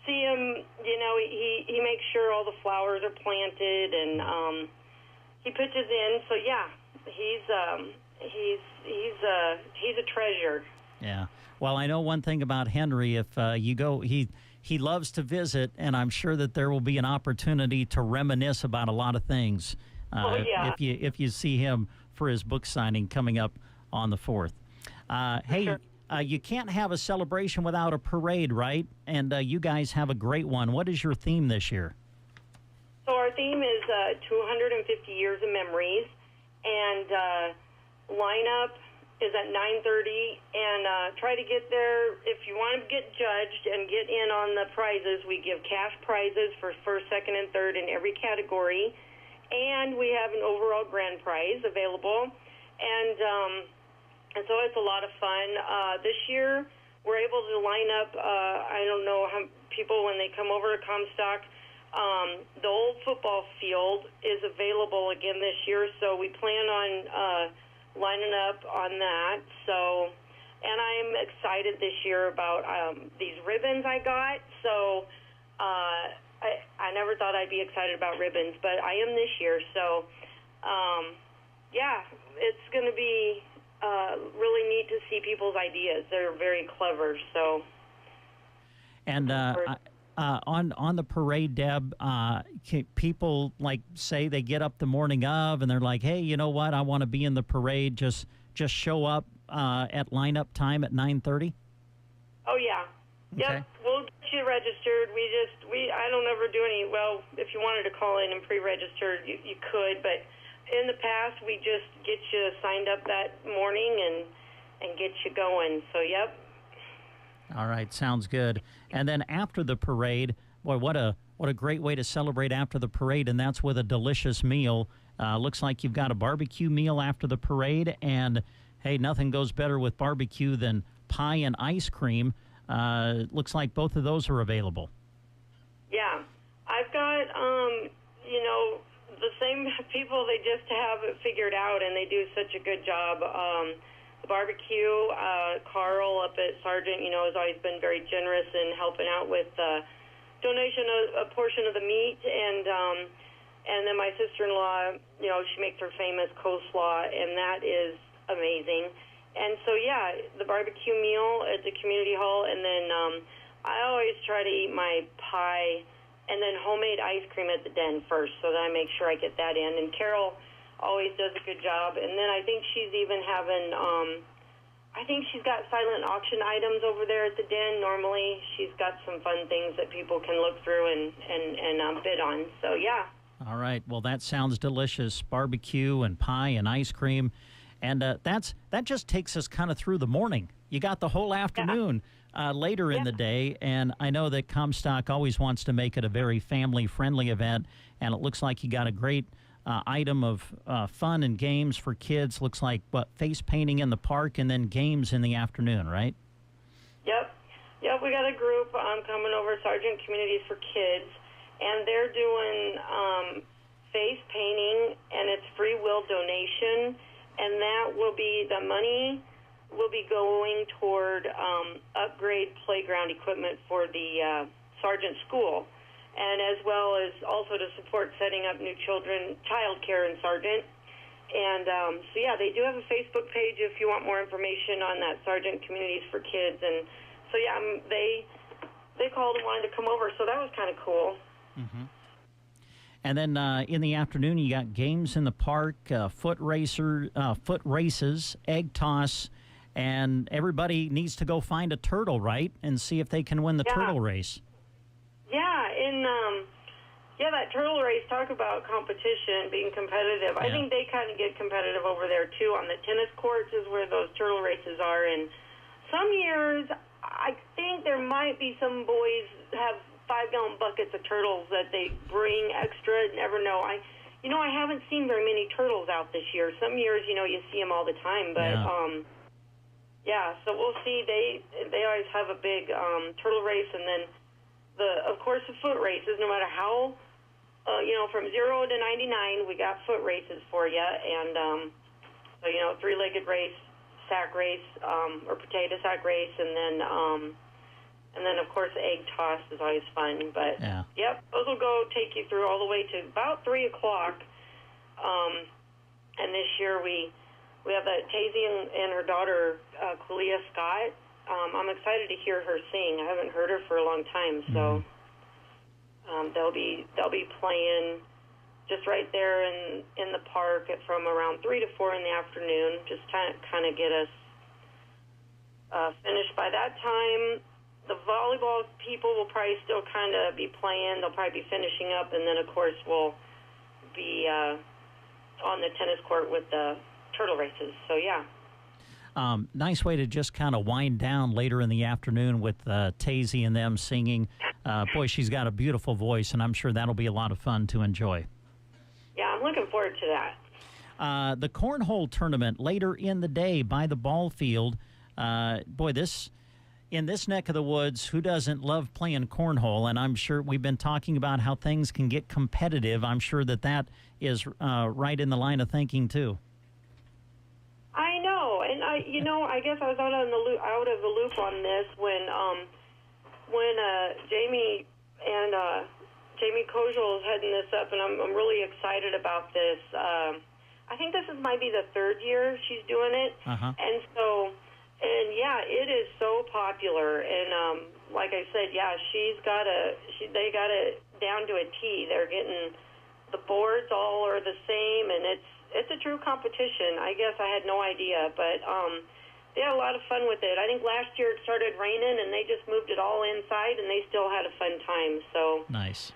see him, he makes sure all the flowers are planted, and he pitches in. So yeah, he's a treasure. Yeah. Well, I know one thing about Henry. If you go, he loves to visit, and I'm sure that there will be an opportunity to reminisce about a lot of things. If you see him for his book signing coming up on the 4th. Hey, you can't have a celebration without a parade, right? And you guys have a great one. What is your theme this year? So our theme is 250 Years of Memories, and lineup is at 9:30, and try to get there. If you want to get judged and get in on the prizes, we give cash prizes for first, second, and third in every category, and we have an overall grand prize available, and so it's a lot of fun. This year, we're able to line up, I don't know how people, when they come over to Comstock, the old football field is available again this year, so we plan on lining up on that. So, and I'm excited this year about these ribbons I got. So I never thought I'd be excited about ribbons, but I am this year. So yeah, it's going to be really neat to see people's ideas. They're very clever. So. And on the parade, Deb, people say they get up the morning of and they're like, hey, you know what? I want to be in the parade. Just show up at lineup time at 9:30. Oh yeah, okay. Yep. We'll get you registered. I don't ever do any. Well, if you wanted to call in and pre-register, you could. But in the past, we just get you signed up that morning and get you going. So yep. All right, sounds good. And then after the parade, boy, what a great way to celebrate after the parade, and that's with a delicious meal. Looks like you've got a barbecue meal after the parade, and hey, nothing goes better with barbecue than pie and ice cream. Looks like both of those are available. Yeah, I've got the same people. They just have it figured out, and they do such a good job. Barbecue, Carl up at Sargent, has always been very generous in helping out with donation of a portion of the meat, and then my sister-in-law, she makes her famous coleslaw, and that is amazing. And so yeah, the barbecue meal at the community hall, and then I always try to eat my pie and then homemade ice cream at the den first, so that I make sure I get that in. And Carol always does a good job. And then I think she's even having, I think she's got silent auction items over there at the den. Normally she's got some fun things that people can look through and bid on. So, yeah. All right. Well, that sounds delicious. Barbecue and pie and ice cream. And that just takes us kind of through the morning. You got the whole afternoon later in the day. And I know that Comstock always wants to make it a very family-friendly event. And it looks like you got a great item of fun and games for kids. Looks like, face painting in the park and then games in the afternoon, right? Yep. We got a group coming over, Sargent Communities for Kids, and they're doing face painting, and it's free will donation, and that will be, the money will be going toward upgrade playground equipment for the Sargent School, and as well as also to support setting up new child care in Sargent. And so, yeah, they do have a Facebook page if you want more information on that, Sargent Communities for Kids. And so, yeah, they called and wanted to come over, so that was kind of cool. Mm-hmm. And then in the afternoon, you got games in the park, foot races, egg toss, and everybody needs to go find a turtle, right, and see if they can win the turtle race. Yeah, that turtle race, talk about competition, being competitive. Yeah. I think they kind of get competitive over there, too. On the tennis courts is where those turtle races are. And some years, I think there might be some boys have 5-gallon buckets of turtles that they bring extra. Never know. I haven't seen very many turtles out this year. Some years, you see them all the time. But, so we'll see. They always have a big turtle race, and then of course, the foot races, no matter how, from 0 to 99, we got foot races for you. And, three-legged race, sack race, or potato sack race, and And then, of course, egg toss is always fun. But, yep, those will take you through all the way to about 3 o'clock. And this year we have Tazy and her daughter, Kalia Scott. I'm excited to hear her sing. I haven't heard her for a long time, so they'll be playing just right there in the park from around 3 to 4 in the afternoon, just kind of get us finished. By that time, the volleyball people will probably still kind of be playing. They'll probably be finishing up, and then, of course, we'll be on the tennis court with the turtle races. So, yeah. Nice way to just kind of wind down later in the afternoon with Tazy and them singing. Boy, she's got a beautiful voice, and I'm sure that'll be a lot of fun to enjoy. Yeah, I'm looking forward to that. The cornhole tournament later in the day by the ball field. Boy, in this neck of the woods, who doesn't love playing cornhole? And I'm sure we've been talking about how things can get competitive. I'm sure that is right in the line of thinking, too. I know, and I guess I was out of the loop on this when Jamie and Jamie Kojal is heading this up, and I'm really excited about this. I think this might be the 3rd year she's doing it, and so. And yeah, it is so popular, and like I said, yeah, they got it down to a T. They're getting the boards all are the same, and it's a true competition. I guess I had no idea, but they had a lot of fun with it. I think last year it started raining, and they just moved it all inside, and they still had a fun time. So nice.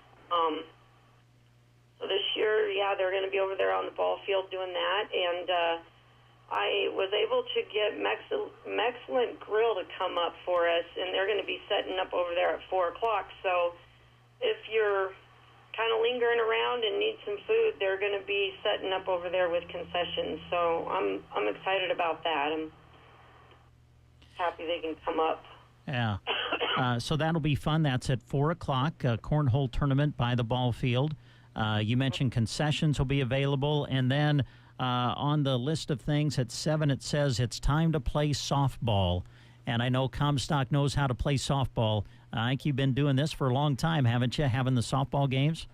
So this year, yeah, they're going to be over there on the ball field doing that, and. I was able to get Excellent Grill to come up for us, and they're going to be setting up over there at 4 o'clock. So if you're kind of lingering around and need some food, they're going to be setting up over there with concessions. So I'm excited about that. I'm happy they can come up. Yeah. So that'll be fun. That's at 4 o'clock, cornhole tournament by the ball field. You mentioned concessions will be available, and then on the list of things at 7, it says it's time to play softball. And I know Comstock knows how to play softball. I think you've been doing this for a long time, haven't you, having the softball games?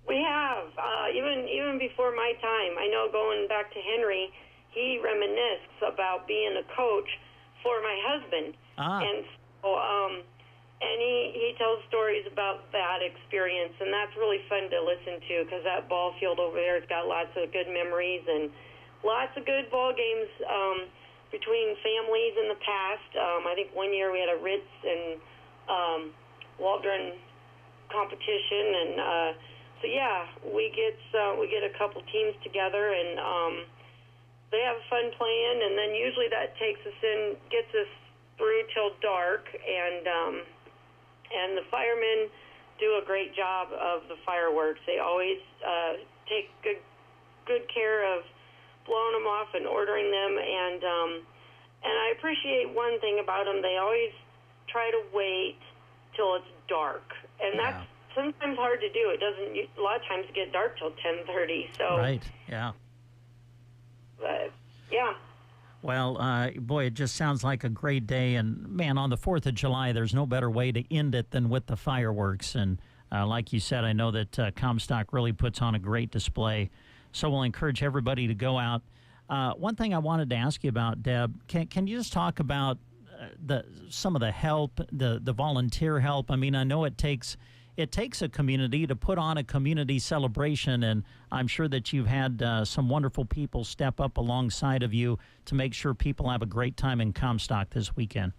We have, even before my time. I know going back to Henry, he reminisces about being a coach for my husband. And so, and he tells stories about that experience, and that's really fun to listen to because that ball field over there has got lots of good memories and lots of good ball games between families in the past. I think one year we had a Ritz and Waldron competition, and so yeah, we get a couple teams together, and they have fun playing, and then usually that gets us through till dark, and the firemen do a great job of the fireworks. They always take good care of blowing them off and ordering them, and I appreciate one thing about them. They always try to wait till it's dark, and that's sometimes hard to do. It doesn't a lot of times get dark till 10:30. So right, yeah. But yeah. Well, boy, it just sounds like a great day. And, man, on the 4th of July, there's no better way to end it than with the fireworks. And like you said, I know that Comstock really puts on a great display. So we'll encourage everybody to go out. One thing I wanted to ask you about, Deb, can you just talk about some of the help, the volunteer help? I mean, I know it takes a community to put on a community celebration, and I'm sure that you've had some wonderful people step up alongside of you to make sure people have a great time in Comstock this weekend.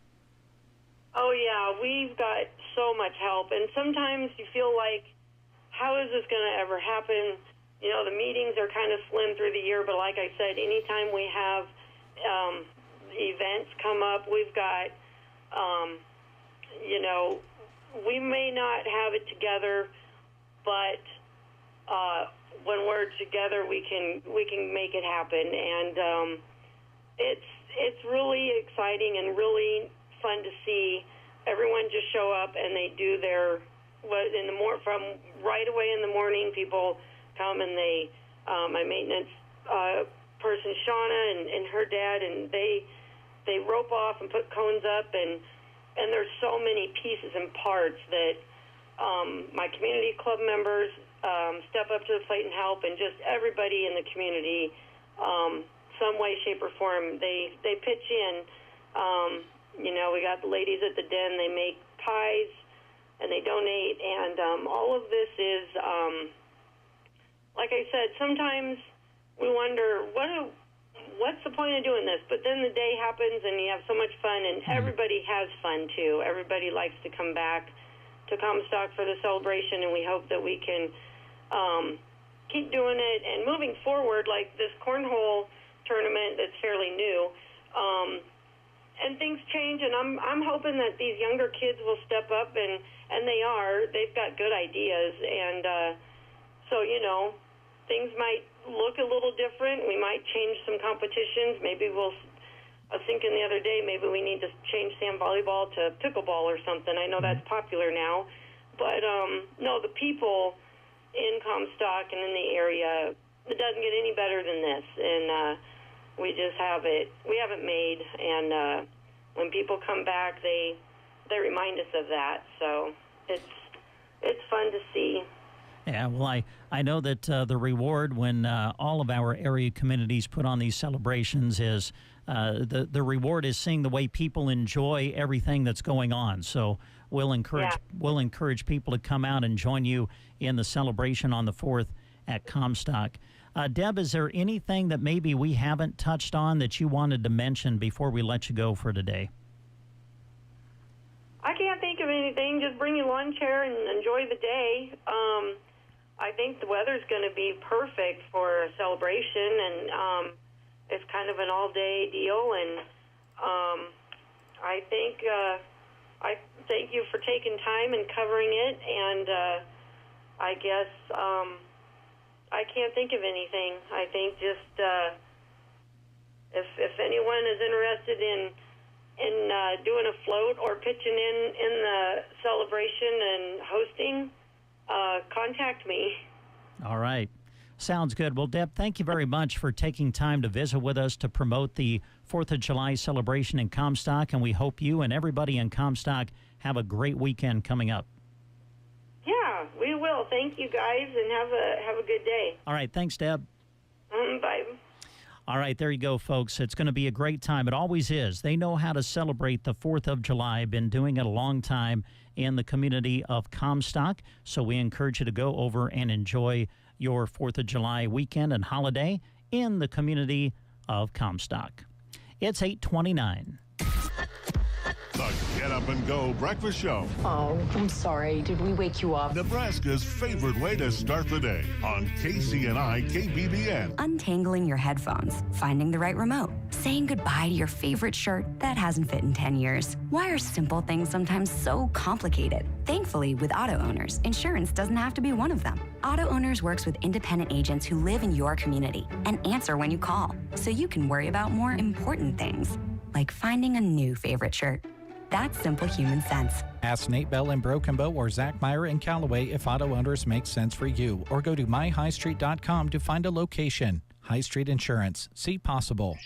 Oh, yeah, we've got so much help, and sometimes you feel like, how is this going to ever happen? You know, the meetings are kind of slim through the year, but like I said, anytime we have events come up, we've got, we may not have it together, but when we're together, we can make it happen, and it's really exciting and really fun to see everyone just show up and they do from right away in the morning. People come and they my maintenance person Shauna and her dad, and they rope off and put cones up, and and there's so many pieces and parts that my community club members step up to the plate and help, and just everybody in the community, some way, shape, or form, they pitch in. We got the ladies at the den, they make pies, and they donate, and all of this is, like I said, sometimes we wonder, what's the point of doing this? But then the day happens, and you have so much fun, and everybody has fun, too. Everybody likes to come back to Comstock for the celebration, and we hope that we can keep doing it. And moving forward, like this cornhole tournament that's fairly new, and things change, and I'm hoping that these younger kids will step up, and they are. They've got good ideas, and so, things might look a little different. We might change some competitions. Maybe I was thinking the other day, maybe we need to change sand volleyball to pickleball or something. I know that's popular now. But, no, the people in Comstock and in the area, it doesn't get any better than this. And we just have it made. And when people come back, they remind us of that. So it's fun to see. Yeah, well, I know that the reward when all of our area communities put on these celebrations is the reward is seeing the way people enjoy everything that's going on. So we'll encourage people to come out and join you in the celebration on the 4th at Comstock. Deb, is there anything that maybe we haven't touched on that you wanted to mention before we let you go for today? I can't think of anything. Just bring your lawn chair and enjoy the day. I think the weather's going to be perfect for a celebration, and it's kind of an all-day deal. And I thank you for taking time and covering it. And I guess I can't think of anything. I think just if anyone is interested in doing a float or pitching in the celebration and hosting, contact me. All right. Sounds good. Well, Deb, thank you very much for taking time to visit with us to promote the 4th of July celebration in Comstock, and we hope you and everybody in Comstock have a great weekend coming up. Yeah, we will. Thank you, guys, and have a good day. All right. Thanks, Deb. Bye. All right, there you go, folks. It's going to be a great time. It always is. They know how to celebrate the 4th of July. Been doing it a long time in the community of Comstock. So we encourage you to go over and enjoy your 4th of July weekend and holiday in the community of Comstock. It's 8:29. The Get Up and Go Breakfast Show. Oh, I'm sorry. Did we wake you up? Nebraska's favorite way to start the day on KCNI KBBN. Untangling your headphones, finding the right remote, saying goodbye to your favorite shirt that hasn't fit in 10 years. Why are simple things sometimes so complicated? Thankfully, with auto owners, insurance doesn't have to be one of them. Auto Owners works with independent agents who live in your community and answer when you call, so you can worry about more important things, like finding a new favorite shirt. That's simple human sense. Ask Nate Bell in Broken Bow or Zach Meyer in Callaway if auto owners make sense for you, or go to myhighstreet.com to find a location. High Street Insurance. See possible.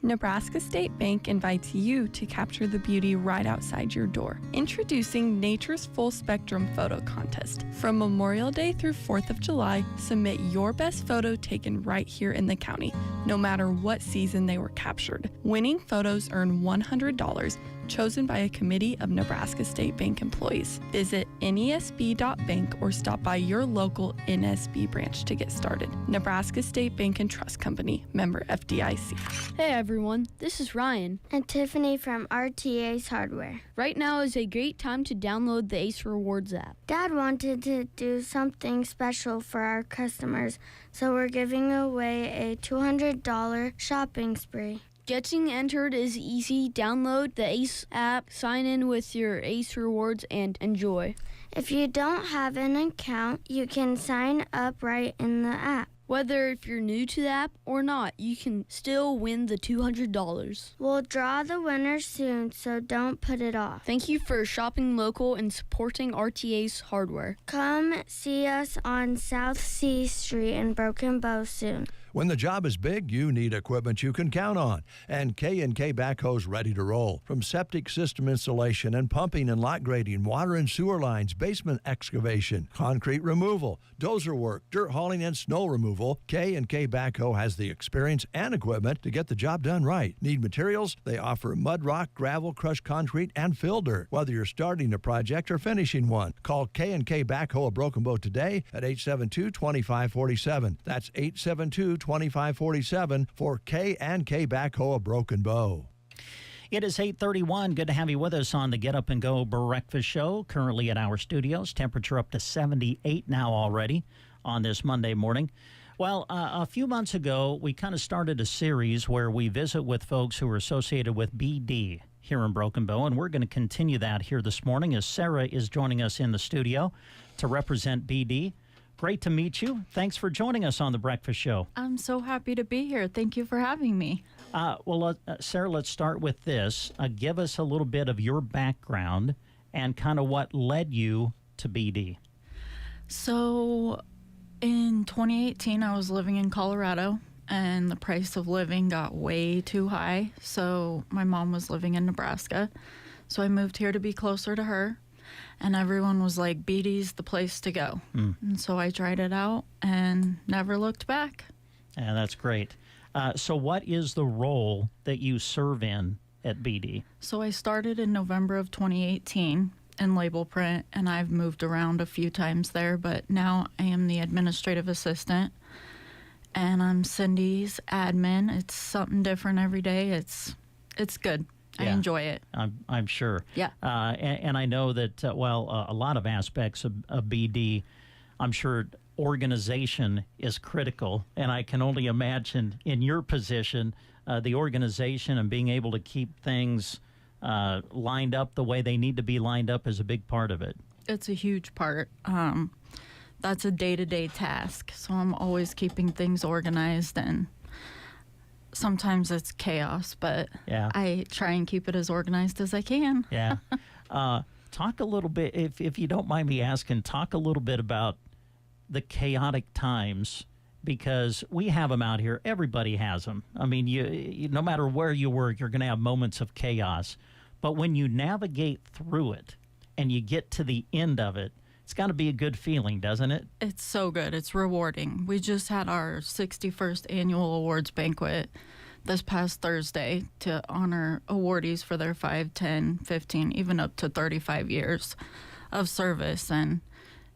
Nebraska State Bank invites you to capture the beauty right outside your door. Introducing Nature's Full Spectrum Photo Contest. From Memorial Day through 4th of July, submit your best photo taken right here in the county, no matter what season they were captured. Winning photos earn $100, chosen by a committee of Nebraska State Bank employees. Visit nesb.bank or stop by your local NSB branch to get started. Nebraska State Bank and Trust Company, member FDIC. Hey everyone, this is Ryan and Tiffany from RTA's Hardware. Right now is a great time to download the Ace Rewards app. Dad wanted to do something special for our customers, so we're giving away a $200 shopping spree. Getting entered is easy. Download the Ace app, sign in with your Ace Rewards, and enjoy. If you don't have an account, you can sign up right in the app. Whether if you're new to the app or not, you can still win the $200. We'll draw the winner soon, so don't put it off. Thank you for shopping local and supporting RTA's hardware. Come see us on South C Street in Broken Bow soon. When the job is big, you need equipment you can count on. And K&K Backhoe's ready to roll. From septic system installation and pumping and lot grading, water and sewer lines, basement excavation, concrete removal, dozer work, dirt hauling, and snow removal, K&K Backhoe has the experience and equipment to get the job done right. Need materials? They offer mud rock, gravel, crushed concrete, and fill dirt. Whether you're starting a project or finishing one, call K&K Backhoe of Broken Bow today at 872-2547. That's 872-2547 for K&K Backhoe of Broken Bow. It is 8:31. Good to have you with us on the Get Up and Go Breakfast Show. Currently at our studios. Temperature up to 78 now already on this Monday morning. Well, a few months ago, we kind of started a series where we visit with folks who are associated with BD here in Broken Bow, and we're going to continue that here this morning as Sarah is joining us in the studio to represent BD. Great to meet you. Thanks for joining us on the Breakfast Show. I'm so happy to be here. Thank you for having me. Sarah, let's start with this. Give us a little bit of your background and kind of what led you to BD. So in 2018, I was living in Colorado, and the price of living got way too high. So my mom was living in Nebraska. So I moved here to be closer to her. And everyone was like, BD's the place to go. And so I tried it out and never looked back. Yeah, that's great. So what is the role that you serve in at BD? So I started in November of 2018 in label print, and I've moved around a few times there, but now I am the administrative assistant, and I'm Cindy's admin. It's something different every day. It's good. I enjoy it. I'm sure. Yeah. And I know that, a lot of aspects of BD, I'm sure organization is critical. And I can only imagine in your position, the organization and being able to keep things lined up the way they need to be lined up is a big part of it. It's a huge part. That's a day-to-day task. So I'm always keeping things organized, and sometimes it's chaos, but I try and keep it as organized as I can. Yeah. Talk a little bit, if you don't mind me asking, talk a little bit about the chaotic times, because we have them out here. Everybody has them. I mean, you no matter where you work, you're going to have moments of chaos. But when you navigate through it and you get to the end of it, it's got to be a good feeling, doesn't it? It's so good. It's rewarding. We just had our 61st annual awards banquet this past Thursday to honor awardees for their 5, 10, 15, even up to 35 years of service. And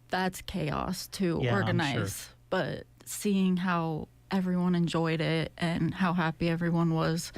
that's chaos to organize. I'm sure. But seeing how everyone enjoyed it and how happy everyone was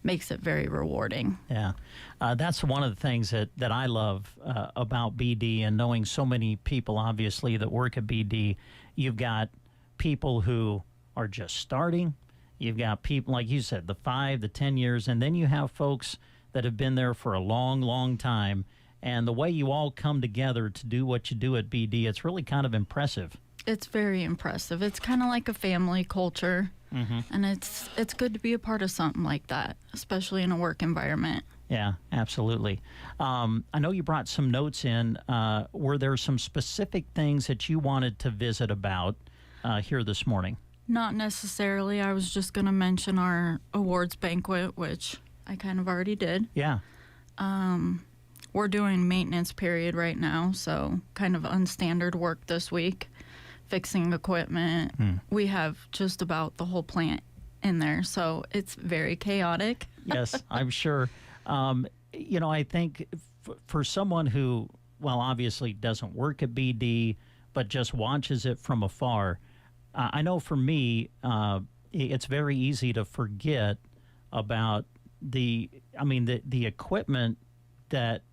makes it very rewarding. Yeah. That's one of the things that I love about BD, and knowing so many people, obviously, that work at BD. You've got people who are just starting. You've got people, like you said, the 5, the 10 years, and then you have folks that have been there for a long, long time. And the way you all come together to do what you do at BD, it's really kind of impressive. It's very impressive. It's kind of like a family culture. Mm-hmm. And it's good to be a part of something like that, especially in a work environment. Yeah, absolutely. I know you brought some notes in. Were there some specific things that you wanted to visit about here this morning? Not necessarily. I was just going to mention our awards banquet, which I kind of already did. Yeah. We're doing maintenance period right now, so kind of unstandard work this week. Fixing equipment. We have just about the whole plant in there, so it's very chaotic. Yes, I'm sure. I think for someone who, obviously doesn't work at BD, but just watches it from afar, I know for me, it's very easy to forget about the equipment that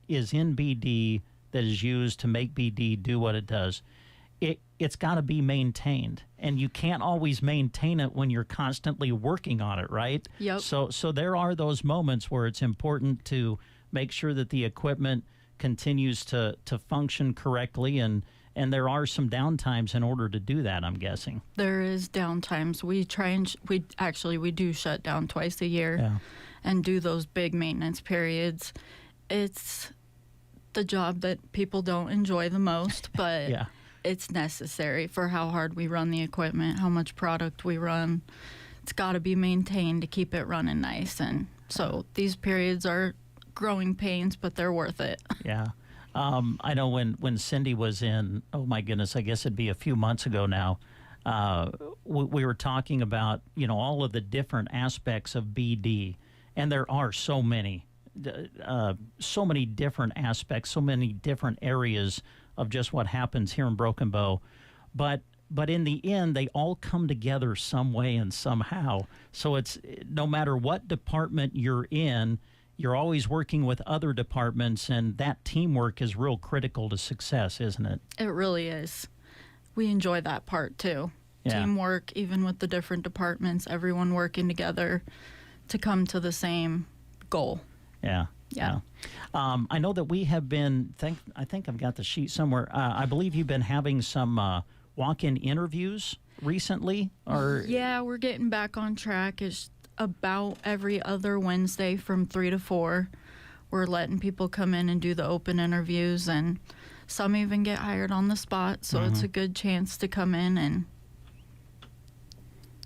is in BD that is used to make BD do what it does. It's got to be maintained, and you can't always maintain it when you're constantly working on it, right? Yep. So there are those moments where it's important to make sure that the equipment continues to function correctly and and there are some downtimes in order to do that, I'm guessing. There is downtimes. We do shut down twice a year and do those big maintenance periods. It's the job that people don't enjoy the most, but it's necessary for how hard we run the equipment, how much product we run. It's got to be maintained to keep it running nice. And so these periods are growing pains, but they're worth it. Yeah. I know when Cindy was in, oh my goodness, I guess it'd be a few months ago now, we were talking about, all of the different aspects of BD, and there are so many different aspects, so many different areas of just what happens here in Broken Bow. But in the end, they all come together some way and somehow. So it's no matter what department you're in, you're always working with other departments, and that teamwork is real critical to success, isn't it? It really is. We enjoy that part, too. Yeah. Teamwork, even with the different departments, everyone working together to come to the same goal. Yeah. I know that we have been, I think I've got the sheet somewhere. I believe you've been having some walk-in interviews recently? Yeah, we're getting back on track. It's about every other Wednesday from 3 to 4. We're letting people come in and do the open interviews, and some even get hired on the spot, so it's a good chance to come in and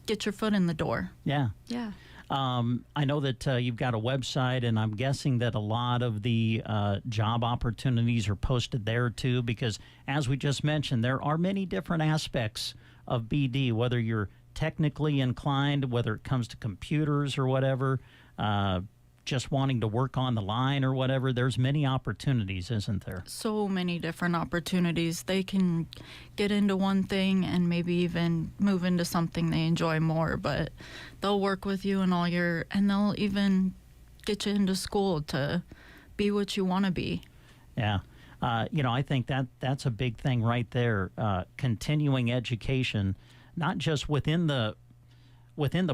get your foot in the door. Yeah. Yeah. I know that you've got a website, and I'm guessing that a lot of the job opportunities are posted there, too, because as we just mentioned, there are many different aspects of BD, whether you're technically inclined, whether it comes to computers or whatever, just wanting to work on the line or whatever. There's many opportunities, isn't there? So many different opportunities. They can get into one thing and maybe even move into something they enjoy more, but they'll work with you and they'll even get you into school to be what you want to be. Yeah. I think that's a big thing right there. Continuing education, not just within the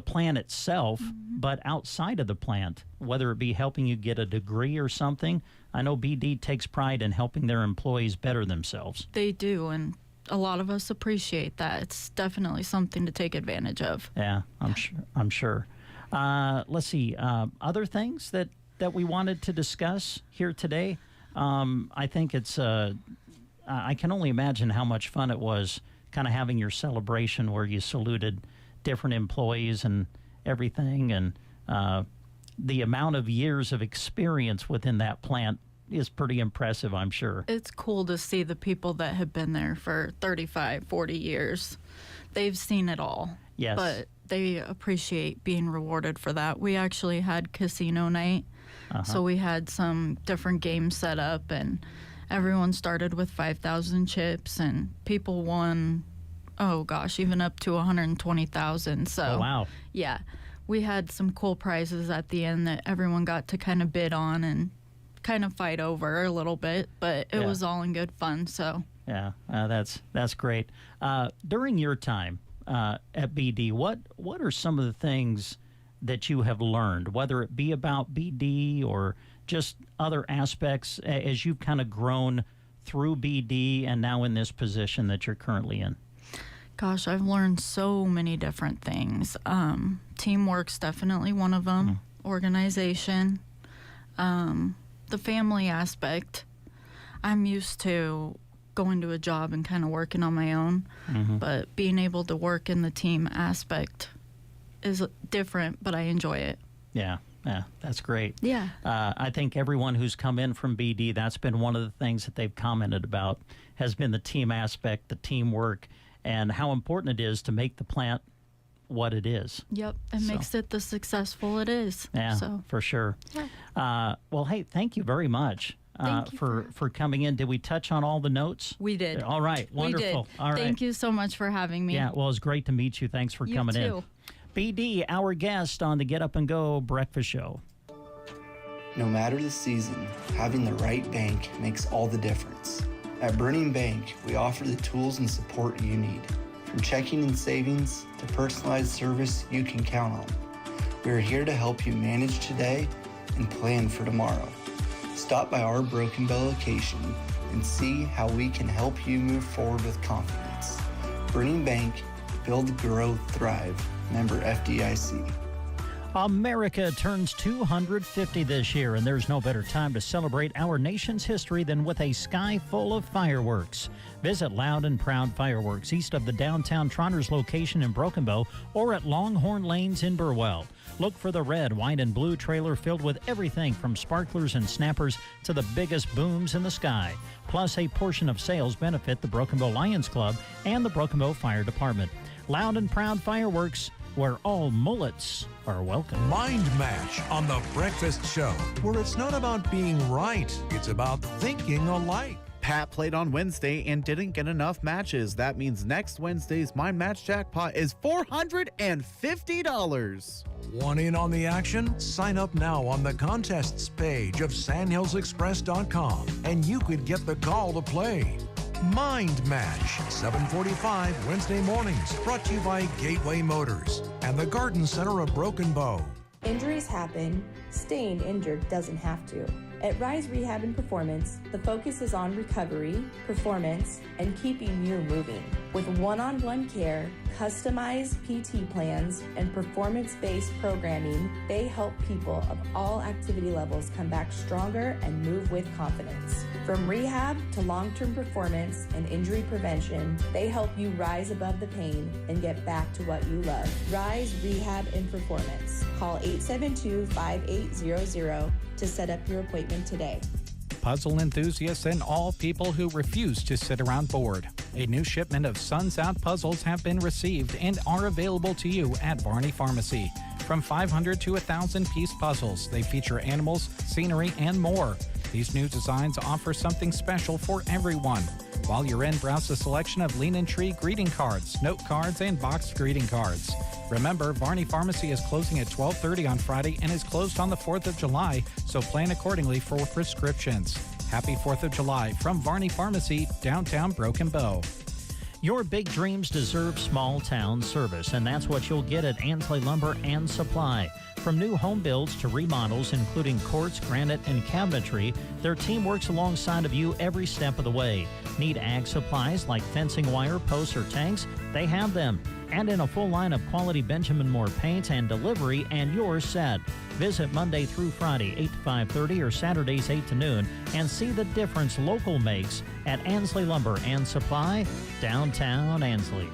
plant itself, but outside of the plant, whether it be helping you get a degree or something. I know BD takes pride in helping their employees better themselves. They do, and a lot of us appreciate that. It's definitely something to take advantage of. Yeah, I'm sure. Let's see, other things that we wanted to discuss here today. I think it's, I can only imagine how much fun it was kind of having your celebration where you saluted different employees and everything, and the amount of years of experience within that plant is pretty impressive, I'm sure. It's cool to see the people that have been there for 35, 40 years. They've seen it all. Yes. But they appreciate being rewarded for that. We actually had casino night, so we had some different games set up, and everyone started with 5,000 chips, and people won, even up to 120,000. So, oh, wow. Yeah, we had some cool prizes at the end that everyone got to kind of bid on and kind of fight over a little bit, but it was all in good fun. So yeah, that's great. During your time at BD, what are some of the things that you have learned, whether it be about BD or just other aspects as you've kind of grown through BD and now in this position that you're currently in? Gosh, I've learned so many different things. Teamwork's definitely one of them. Organization, the family aspect. I'm used to going to a job and kind of working on my own, but being able to work in the team aspect is different, but I enjoy it. Yeah, that's great. Yeah. I think everyone who's come in from BD, that's been one of the things that they've commented about, has been the team aspect, the teamwork, and how important it is to make the plant what it is. Yep, it makes it the successful it is. Yeah, so. For sure. Yeah. Well, hey, thank you very much for coming in. Did we touch on all the notes? We did. All right, wonderful. We did. All right. Thank you so much for having me. Yeah, well, it's great to meet you. Thanks for coming in. BD, our guest on the Get Up and Go Breakfast Show. No matter the season, having the right bank makes all the difference. At Burning Bank, we offer the tools and support you need. From checking and savings to personalized service you can count on. We are here to help you manage today and plan for tomorrow. Stop by our Broken Bow location and see how we can help you move forward with confidence. Brennan Bank, build, grow, thrive. Member FDIC. America turns 250 this year, and there's no better time to celebrate our nation's history than with a sky full of fireworks. Visit Loud and Proud Fireworks east of the downtown Trotters location in Broken Bow or at Longhorn Lanes in Burwell. Look for the red, white, and blue trailer filled with everything from sparklers and snappers to the biggest booms in the sky. Plus, a portion of sales benefit the Broken Bow Lions Club and the Broken Bow Fire Department. Loud and Proud Fireworks, where all mullets are welcome. Mind Match on The Breakfast Show, where it's not about being right, it's about thinking alike. Pat played on Wednesday and didn't get enough matches. That means next Wednesday's Mind Match jackpot is $450. Want in on the action? Sign up now on the contests page of sandhillsexpress.com and you could get the call to play. Mind Match, 7:45 Wednesday mornings, brought to you by Gateway Motors and the Garden Center of Broken Bow. Injuries happen. Staying injured doesn't have to. At Rise Rehab and Performance, the focus is on recovery, performance, and keeping you moving. With one-on-one care, customized PT plans, and performance-based programming, they help people of all activity levels come back stronger and move with confidence. From rehab to long-term performance and injury prevention, they help you rise above the pain and get back to what you love. Rise Rehab and Performance. Call 872-5800 to set up your appointment today. Puzzle enthusiasts and all people who refuse to sit around bored. A new shipment of Suns Out puzzles have been received and are available to you at Varney Pharmacy. From 500 to 1,000-piece puzzles, they feature animals, scenery, and more. These new designs offer something special for everyone. While you're in, browse the selection of Lean and Tree greeting cards, note cards, and boxed greeting cards. Remember, Varney Pharmacy is closing at 12:30 on Friday and is closed on the 4th of July, so plan accordingly for prescriptions. Happy 4th of July from Varney Pharmacy, downtown Broken Bow. Your big dreams deserve small town service, and that's what you'll get at Ansley Lumber and Supply. From new home builds to remodels, including quartz, granite, and cabinetry, their team works alongside of you every step of the way. Need ag supplies like fencing wire, posts, or tanks? They have them. And in a full line of quality Benjamin Moore paint and delivery, and you're set. Visit Monday through Friday, 8 to 5:30, or Saturdays, 8 to noon, and see the difference local makes at Ansley Lumber and Supply, downtown Ansley.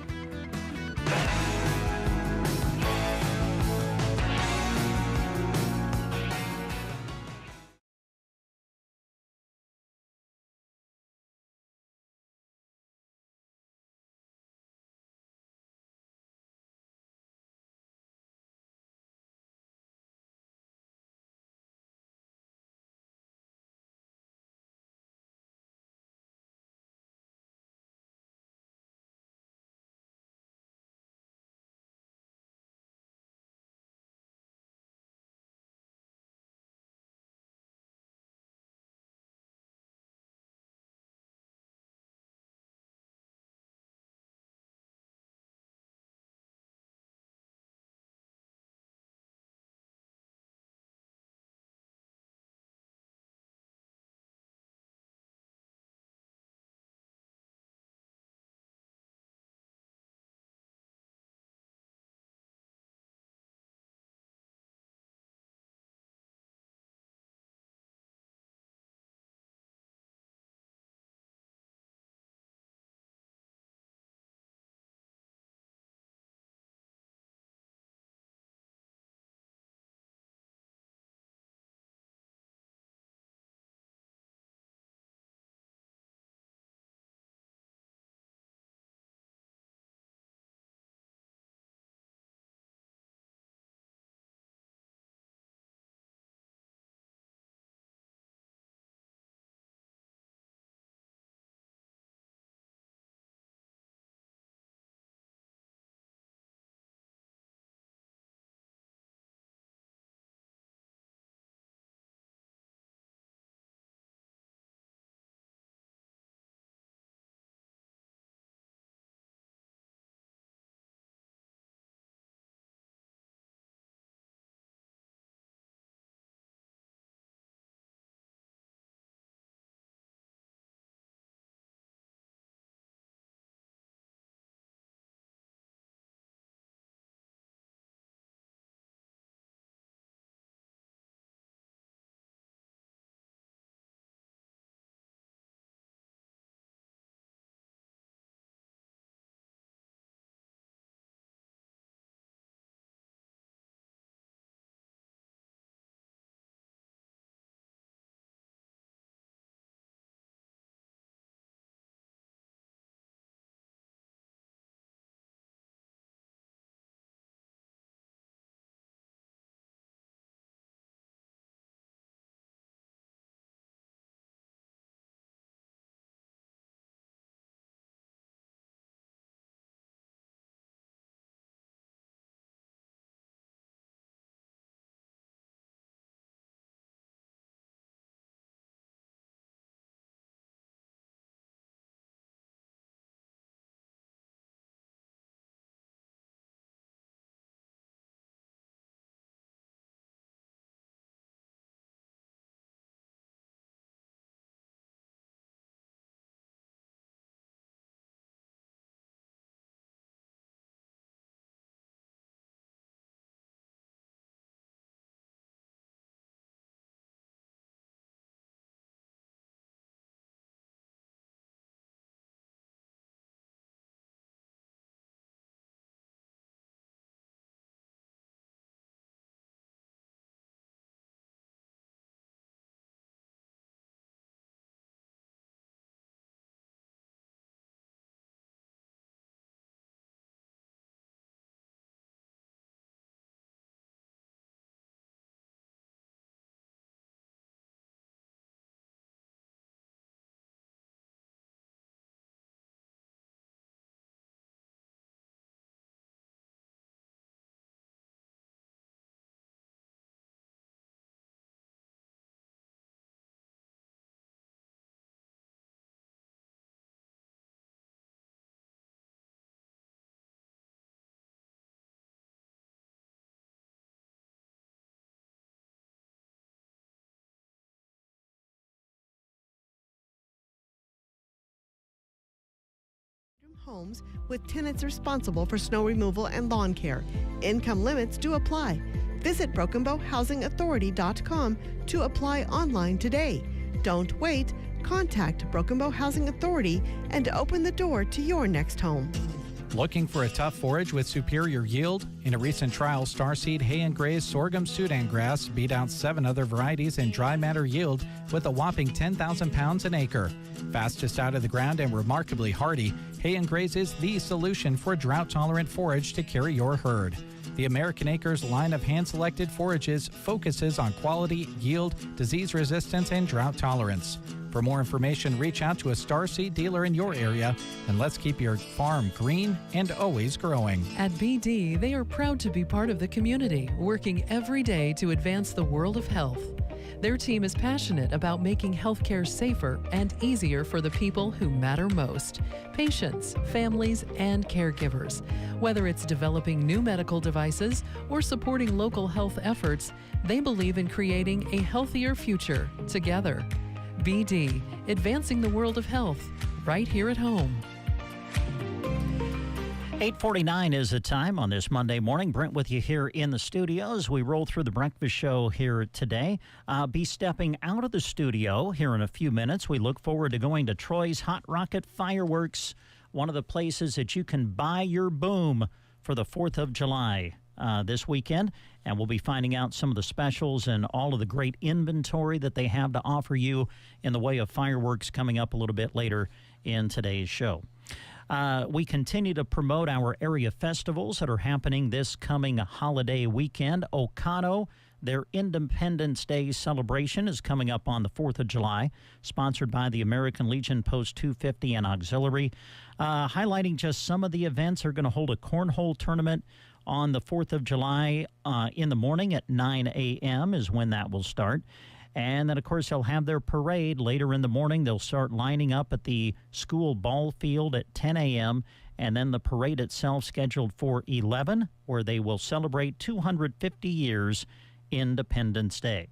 homes with tenants responsible for snow removal and lawn care. Income limits do apply. Visit BrokenBowHousingAuthority.com to apply online today. Don't wait. Contact Broken Bow Housing Authority and open the door to your next home. Looking for a tough forage with superior yield? In a recent trial, Starseed Hay and Gray's sorghum Sudan grass beat out 7 other varieties in dry matter yield with a whopping 10,000 pounds an acre. Fastest out of the ground and remarkably hardy, Hay and Gray's is the solution for drought-tolerant forage to carry your herd. The American Acres line of hand-selected forages focuses on quality, yield, disease resistance, and drought tolerance. For more information, reach out to a Starseed dealer in your area, and let's keep your farm green and always growing. At BD, they are proud to be part of the community, working every day to advance the world of health. Their team is passionate about making healthcare safer and easier for the people who matter most: patients, families, and caregivers. Whether it's developing new medical devices or supporting local health efforts, they believe in creating a healthier future together. BD, advancing the world of health, right here at home. 8:49 is the time on this Monday morning. Brent with you here in the studio as we roll through the breakfast show here today. Be stepping out of the studio here in a few minutes. We look forward to going to Troy's Hot Rocket Fireworks, one of the places that you can buy your boom for the 4th of July this weekend. And we'll be finding out some of the specials and all of the great inventory that they have to offer you in the way of fireworks coming up a little bit later in today's show. We continue to promote our area festivals that are happening this coming holiday weekend. Ocano, their Independence Day celebration, is coming up on the 4th of July, sponsored by the American Legion Post 250 and Auxiliary. Highlighting just some of the events, are going to hold a cornhole tournament on the 4th of July in the morning at 9 a.m. is when that will start. And then, of course, they'll have their parade later in the morning. They'll start lining up at the school ball field at 10 a.m., and then the parade itself scheduled for 11, where they will celebrate 250 years Independence Day.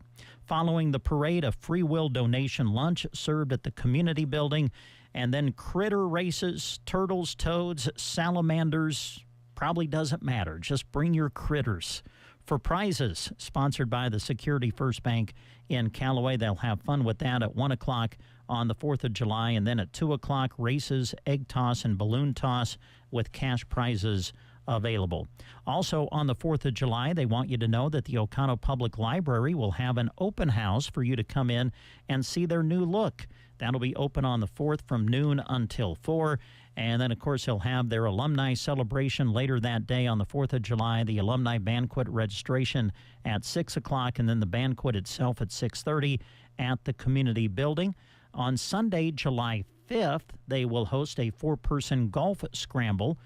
Following the parade, a free will donation lunch served at the community building, and then critter races, turtles, toads, salamanders, probably doesn't matter. Just bring your critters. For prizes, sponsored by the Security First Bank in Callaway. They'll have fun with that at 1 o'clock on the 4th of July. And then at 2 o'clock, races, egg toss, and balloon toss with cash prizes available. Also on the 4th of July, they want you to know that the Ocano Public Library will have an open house for you to come in and see their new look. That'll be open on the 4th from noon until 4. And then, of course, they'll have their alumni celebration later that day on the 4th of July, the alumni banquet registration at 6 o'clock, and then the banquet itself at 6:30 at the community building. On Sunday, July 5th, they will host a 4-person golf scramble.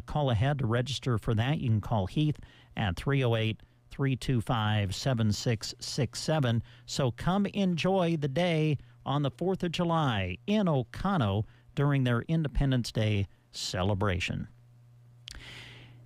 Call ahead to register for that. You can call Heath at 308-325-7667. So come enjoy the day on the 4th of July in Ocano during their Independence Day celebration.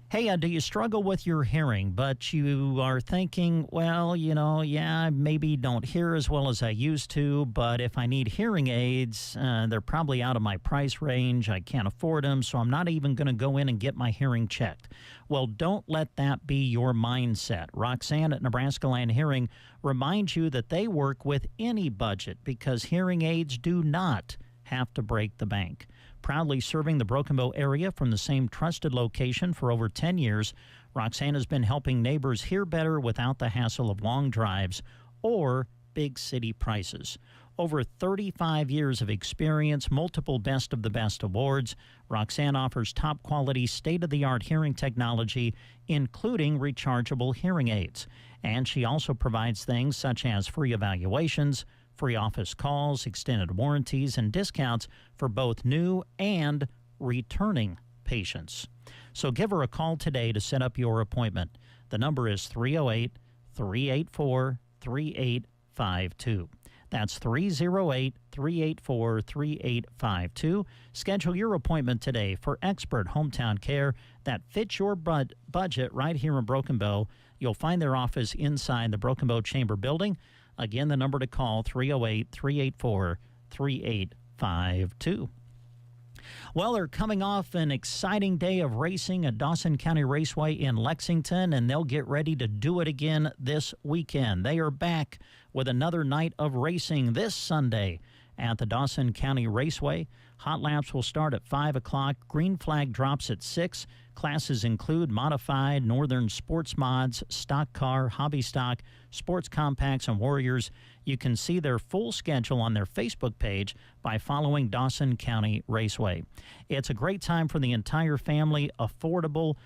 Hey, do you struggle with your hearing, but you are thinking, well, I maybe don't hear as well as I used to, but if I need hearing aids, they're probably out of my price range. I can't afford them, so I'm not even going to go in and get my hearing checked. Well, don't let that be your mindset. Roxanne at Nebraska Land Hearing reminds you that they work with any budget because hearing aids do not have to break the bank. Proudly serving the Broken Bow area from the same trusted location for over 10 years, Roxanne has been helping neighbors hear better without the hassle of long drives or big city prices. Over 35 years of experience, multiple Best of the Best awards, Roxanne offers top-quality, state-of-the-art hearing technology, including rechargeable hearing aids. And she also provides things such as free evaluations, free office calls, extended warranties, and discounts for both new and returning patients. So give her a call today to set up your appointment. The number is 308-384-3852. That's 308-384-3852. Schedule your appointment today for expert hometown care that fits your budget right here in Broken Bow. You'll find their office inside the Broken Bow Chamber building. Again, the number to call, 308-384-3852. Well, they're coming off an exciting day of racing at Dawson County Raceway in Lexington, and they'll get ready to do it again this weekend. They are back with another night of racing this Sunday at the Dawson County Raceway. Hot laps will start at 5 o'clock. Green flag drops at 6. Classes include modified, northern sports mods, stock car, hobby stock, sports compacts, and warriors. You can see their full schedule on their Facebook page by following Dawson County Raceway. It's a great time for the entire family, affordable.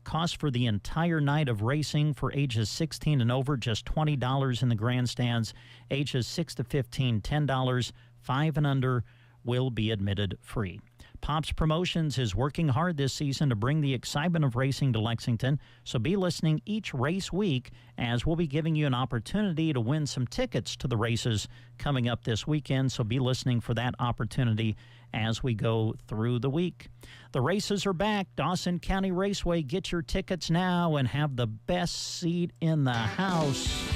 Cost for the entire night of racing for ages 16 and over, just $20 in the grandstands. Ages 6 to 15, $10. 5 and under will be admitted free. Pops Promotions is working hard this season to bring the excitement of racing to Lexington, so be listening each race week as we'll be giving you an opportunity to win some tickets to the races coming up this weekend, so be listening for that opportunity as we go through the week. The races are back. Dawson County Raceway. Get your tickets now and have the best seat in the house.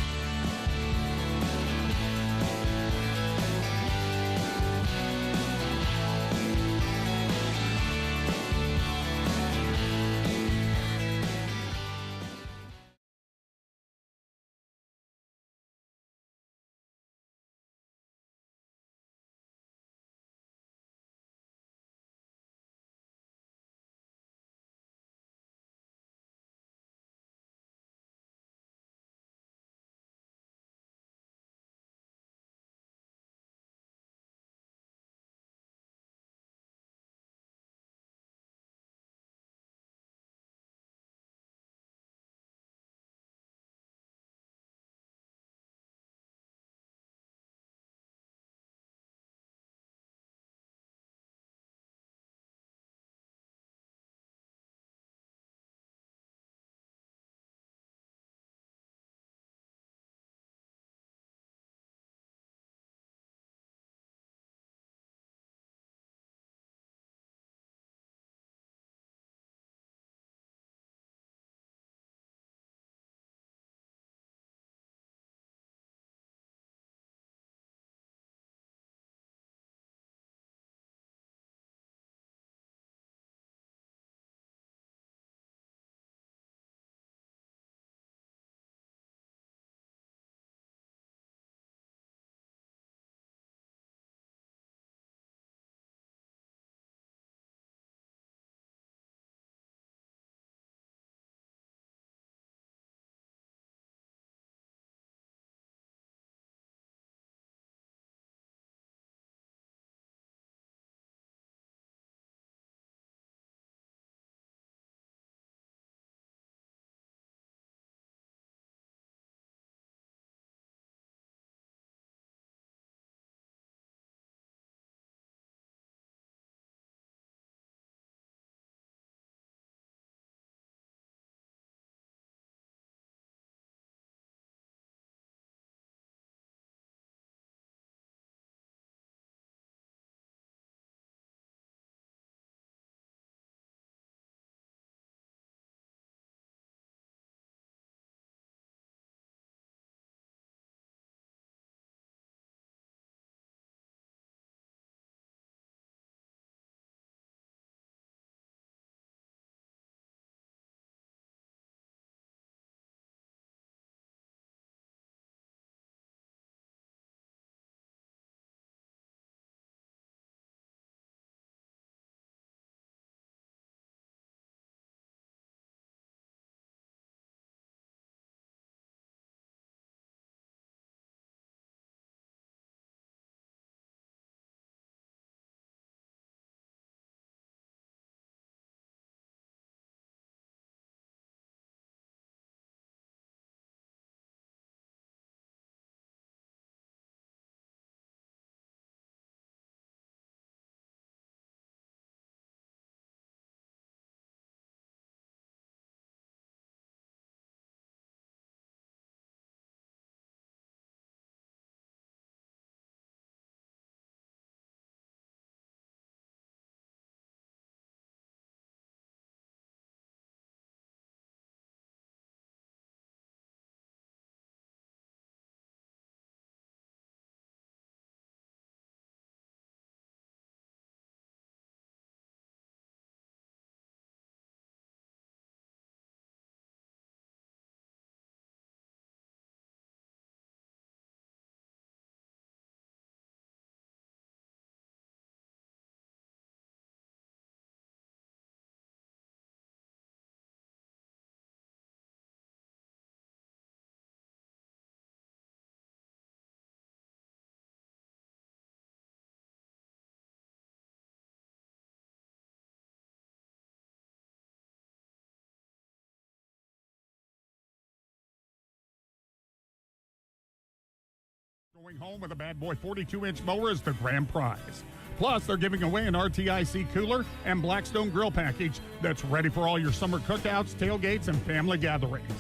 Going home with a bad boy 42-inch mower is the grand prize. Plus, they're giving away an RTIC cooler and Blackstone grill package that's ready for all your summer cookouts, tailgates, and family gatherings.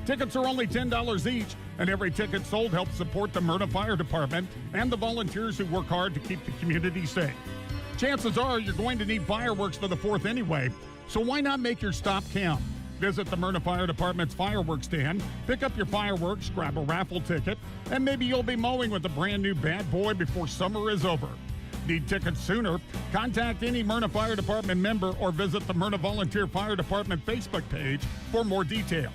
Tickets are only $10 each, and every ticket sold helps support the Myrna Fire Department and the volunteers who work hard to keep the community safe. Chances are you're going to need fireworks for the 4th anyway, so why not make your stop count? Visit the Myrna Fire Department's fireworks stand, pick up your fireworks, grab a raffle ticket, and maybe you'll be mowing with a brand new bad boy before summer is over. Need tickets sooner? Contact any Myrna Fire Department member or visit the Myrna Volunteer Fire Department Facebook page for more details.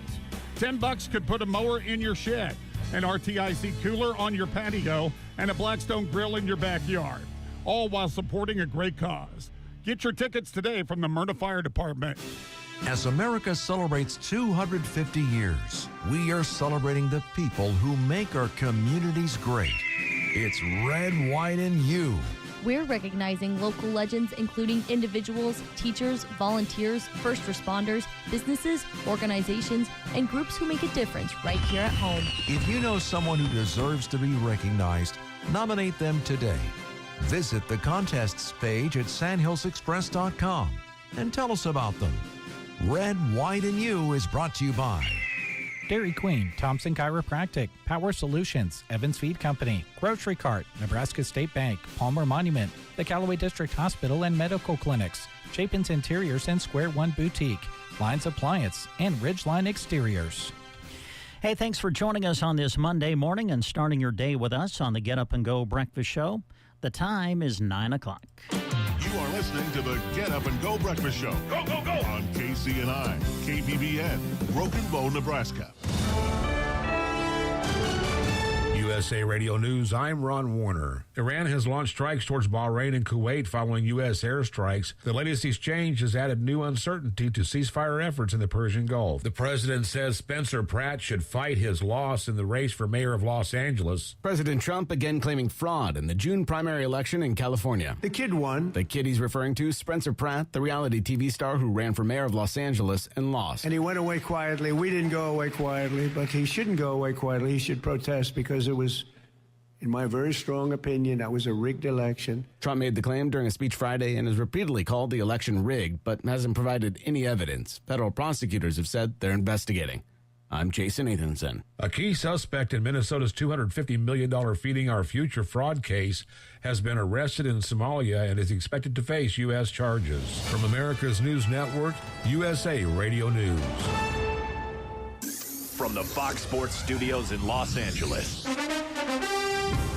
$10 could put a mower in your shed, an RTIC cooler on your patio, and a Blackstone grill in your backyard, all while supporting a great cause. Get your tickets today from the Myrna Fire Department. As America celebrates 250 years, we are celebrating the people who make our communities great. It's Red, White, and You. We're recognizing local legends, including individuals, teachers, volunteers, first responders, businesses, organizations, and groups who make a difference right here at home. If you know someone who deserves to be recognized, nominate them today. Visit the contests page at sandhillsexpress.com and tell us about them. Red, White, and You is brought to you by Dairy Queen, Thompson Chiropractic, Power Solutions, Evans Feed Company, Grocery Cart, Nebraska State Bank, Palmer Monument, the Callaway District Hospital and Medical Clinics, Chapin's Interiors and Square One Boutique, Lines Appliance, and Ridgeline Exteriors. Hey, thanks for joining us on this Monday morning and starting your day with us on the Get Up and Go Breakfast Show. The time is 9 o'clock. You are listening to the Get Up and Go Breakfast Show. Go, go, go! On KCNI, KBBN, Broken Bow, Nebraska. USA Radio News, I'm Ron Warner. Iran has launched strikes towards Bahrain and Kuwait following U.S. airstrikes. The latest exchange has added new uncertainty to ceasefire efforts in the Persian Gulf. The president says Spencer Pratt should fight his loss in the race for mayor of Los Angeles. President Trump again claiming fraud in the June primary election in California. The kid won. The kid he's referring to, Spencer Pratt, the reality TV star who ran for mayor of Los Angeles and lost. And he went away quietly. We didn't go away quietly, but he shouldn't go away quietly. He should protest because it was, in my very strong opinion, that was a rigged election. Trump made the claim during a speech Friday and has repeatedly called the election rigged, but hasn't provided any evidence. Federal prosecutors have said they're investigating. I'm Jason Nathanson. A key suspect in Minnesota's $250 million Feeding Our Future fraud case has been arrested in Somalia and is expected to face U.S. charges. From America's News Network, USA Radio News. From the Fox Sports Studios in Los Angeles,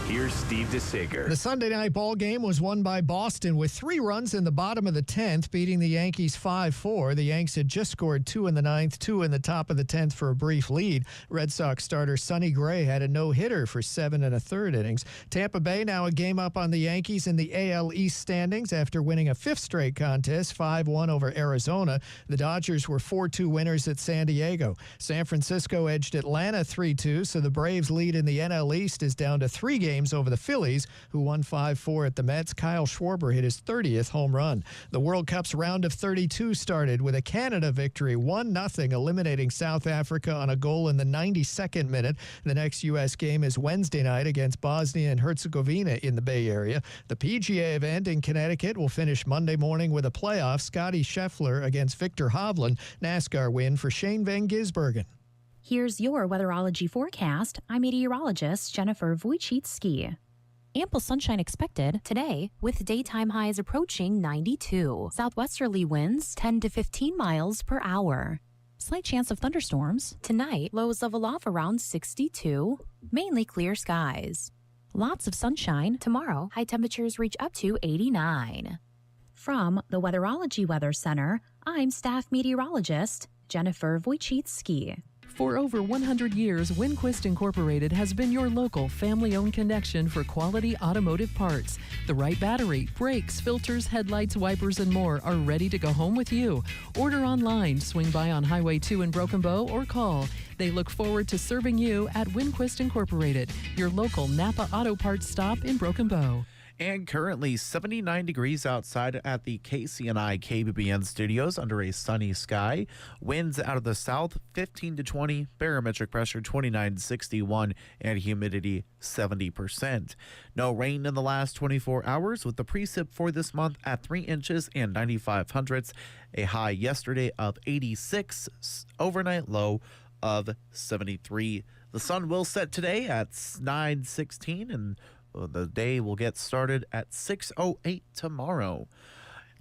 here's Steve DeSager. The Sunday night ball game was won by Boston with 3 runs in the bottom of the 10th, beating the Yankees 5-4. The Yanks had just scored 2 in the 9th, 2 in the top of the 10th for a brief lead. Red Sox starter Sonny Gray had a no-hitter for 7 1/3 innings. Tampa Bay now a game up on the Yankees in the AL East standings after winning a 5th straight contest, 5-1 over Arizona. The Dodgers were 4-2 winners at San Diego. San Francisco edged Atlanta 3-2, so the Braves' lead in the NL East is down to 3 games over the Phillies, who won 5-4 at the Mets. Kyle Schwarber hit his 30th home run. The World Cup's round of 32 started with a Canada victory, 1-0, eliminating South Africa on a goal in the 92nd minute. The next U.S. game is Wednesday night against Bosnia and Herzegovina in the Bay Area. The PGA event in Connecticut will finish Monday morning with a playoff. Scotty Scheffler against Victor Hovland. NASCAR win for Shane Van Gisbergen. Here's your weatherology forecast. I'm meteorologist Jennifer Wojcicki. Ample sunshine expected today with daytime highs approaching 92. Southwesterly winds 10 to 15 miles per hour. Slight chance of thunderstorms. Tonight, lows level off around 62. Mainly clear skies. Lots of sunshine. Tomorrow, high temperatures reach up to 89. From the Weatherology Weather Center, I'm staff meteorologist Jennifer Wojcicki. For over 100 years, Winquist Incorporated has been your local family-owned connection for quality automotive parts. The right battery, brakes, filters, headlights, wipers, and more are ready to go home with you. Order online, swing by on Highway 2 in Broken Bow, or call. They look forward to serving you at Winquist Incorporated, your local Napa Auto Parts stop in Broken Bow. And currently 79 degrees outside at the KCNI KBBN studios under a sunny sky. Winds out of the south 15 to 20, barometric pressure 2961, and humidity 70%. No rain in the last 24 hours with the precip for this month at 3 inches and 95 hundredths. A high yesterday of 86, overnight low of 73. The sun will set today at 9:16 and the day will get started at 6:08 tomorrow.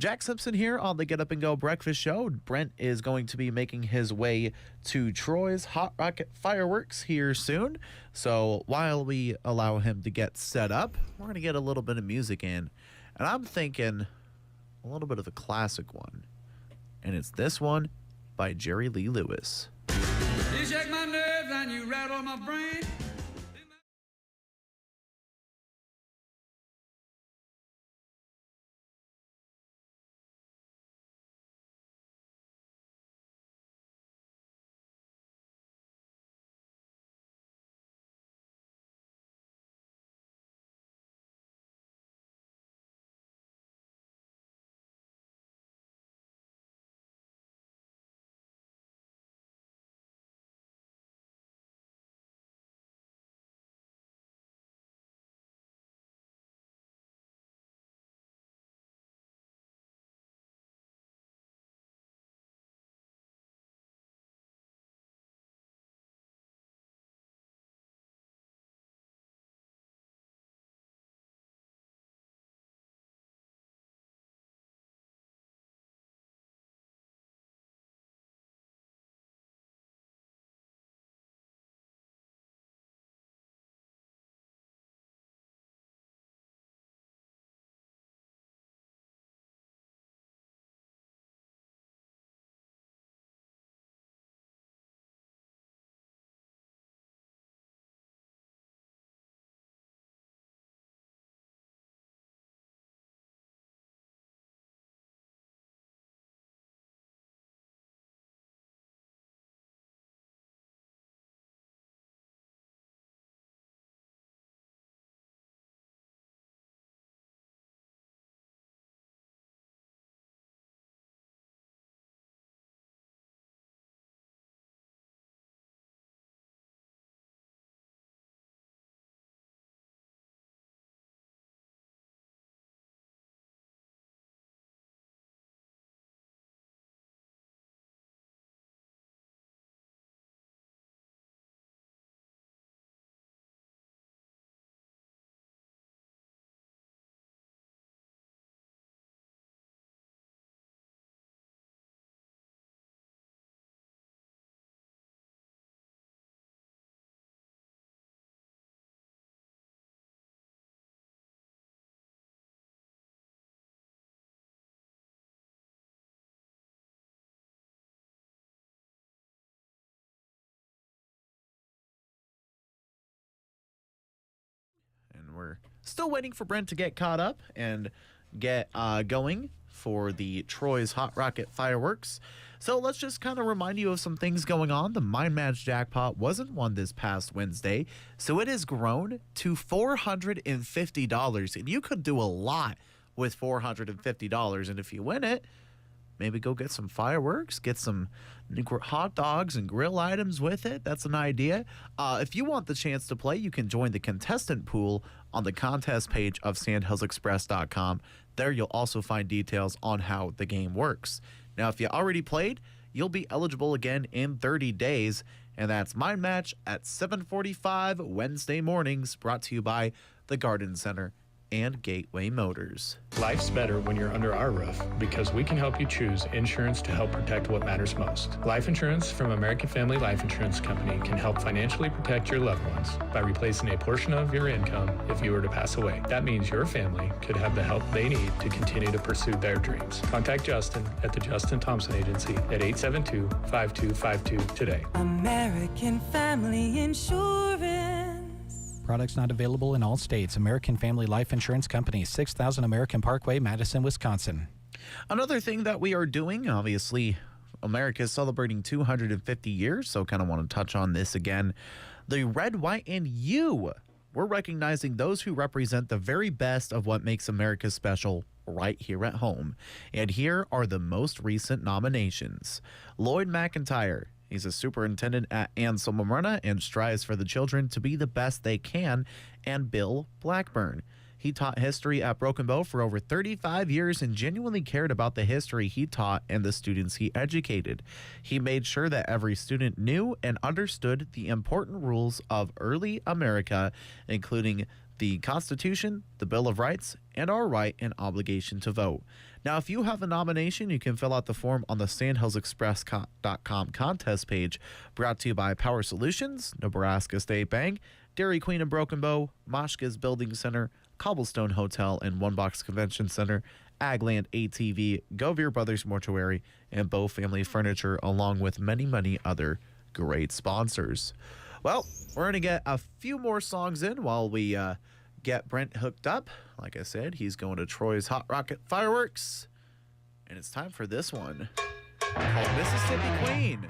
Jack Simpson here on the Get Up and Go Breakfast Show. Brent is going to be making his way to Troy's Hot Rocket Fireworks here soon. So while we allow him to get set up, we're going to get a little bit of music in. And I'm thinking a little bit of a classic one. And it's this one by Jerry Lee Lewis. You shake my nerves and you rattle my brain. And we're still waiting for Brent to get caught up and get going for the Troy's Hot Rocket Fireworks. So let's just kind of remind you of some things going on. The Mind Match jackpot wasn't won this past Wednesday, so it has grown to $450. And you could do a lot with $450. And if you win it, maybe go get some fireworks, get some hot dogs and grill items with it. That's an idea. If you want the chance to play, you can join the contestant pool on the contest page of sandhillsexpress.com. There you'll also find details on how the game works. Now, if you already played, you'll be eligible again in 30 days. And that's Mind Match at 7:45 Wednesday mornings, brought to you by the Garden Center and Gateway Motors. Life's better when you're under our roof because we can help you choose insurance to help protect what matters most. Life insurance from American Family Life Insurance Company can help financially protect your loved ones by replacing a portion of your income if you were to pass away. That means your family could have the help they need to continue to pursue their dreams. Contact Justin at the Justin Thompson Agency at 872-5252 today. American Family Insurance. Products not available in all states. American Family Life Insurance Company, 6000 American Parkway, Madison, Wisconsin. Another thing that we are doing, obviously, America is celebrating 250 years, so kind of want to touch on this again. The Red, White, and You we're recognizing those who represent the very best of what makes America special right here at home. And here are the most recent nominations. Lloyd McIntyre. He's a superintendent at Ansel Marana and strives for the children to be the best they can. And Bill Blackburn. He taught history at Broken Bow for over 35 years and genuinely cared about the history he taught and the students he educated. He made sure that every student knew and understood the important rules of early America, including the Constitution, the Bill of Rights, and our right and obligation to vote. Now, if you have a nomination, you can fill out the form on the sandhillsexpress.com contest page, brought to you by Power Solutions, Nebraska State Bank, Dairy Queen and Broken Bow, Moshka's Building Center, Cobblestone Hotel and One Box Convention Center, Agland ATV, Govier Brothers Mortuary, and Bow Family Furniture, along with many, many other great sponsors. Well, we're going to get a few more songs in while we get Brent hooked up. Like I said, he's going to Troy's Hot Rocket Fireworks. And it's time for this one called Mississippi Queen.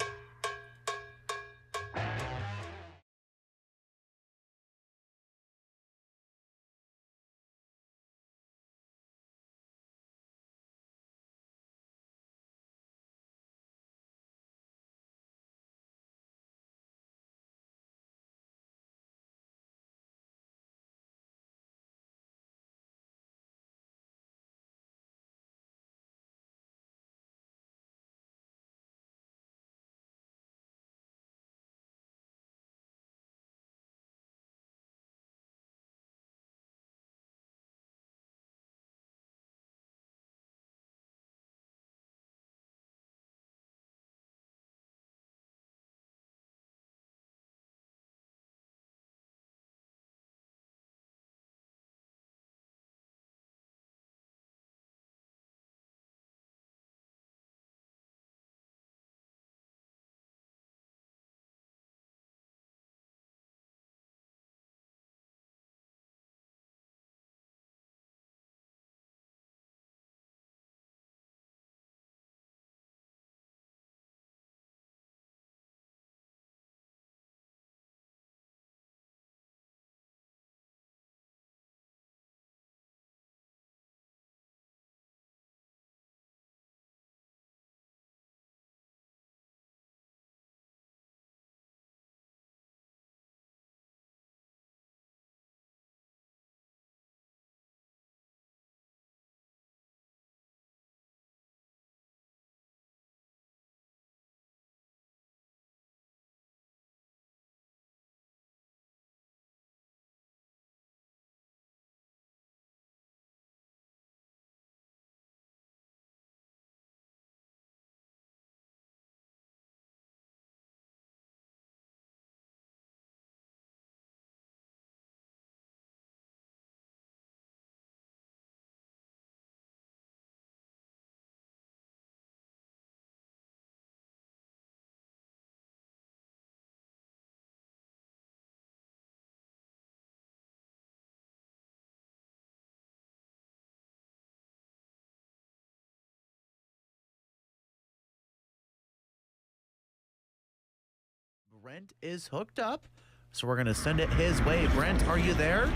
Brent is hooked up, so we're going to send it his way. Brent, are you there?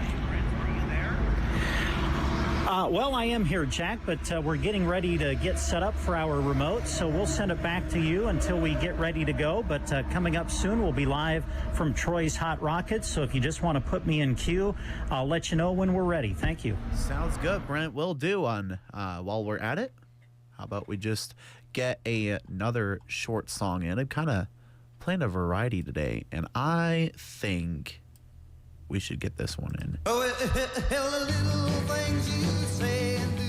Well, I am here, Jack, but we're getting ready to get set up for our remote, so we'll send it back to you until we get ready to go. But coming up soon, we'll be live from Troy's Hot Rockets, so if you just want to put me in queue, I'll let you know when we're ready. Thank you. Sounds good, Brent. Will do. On while we're at it, how about we just get another short song in? I'm kind of playing a variety today, and I think we should get this one in. Oh, the little things you say and do.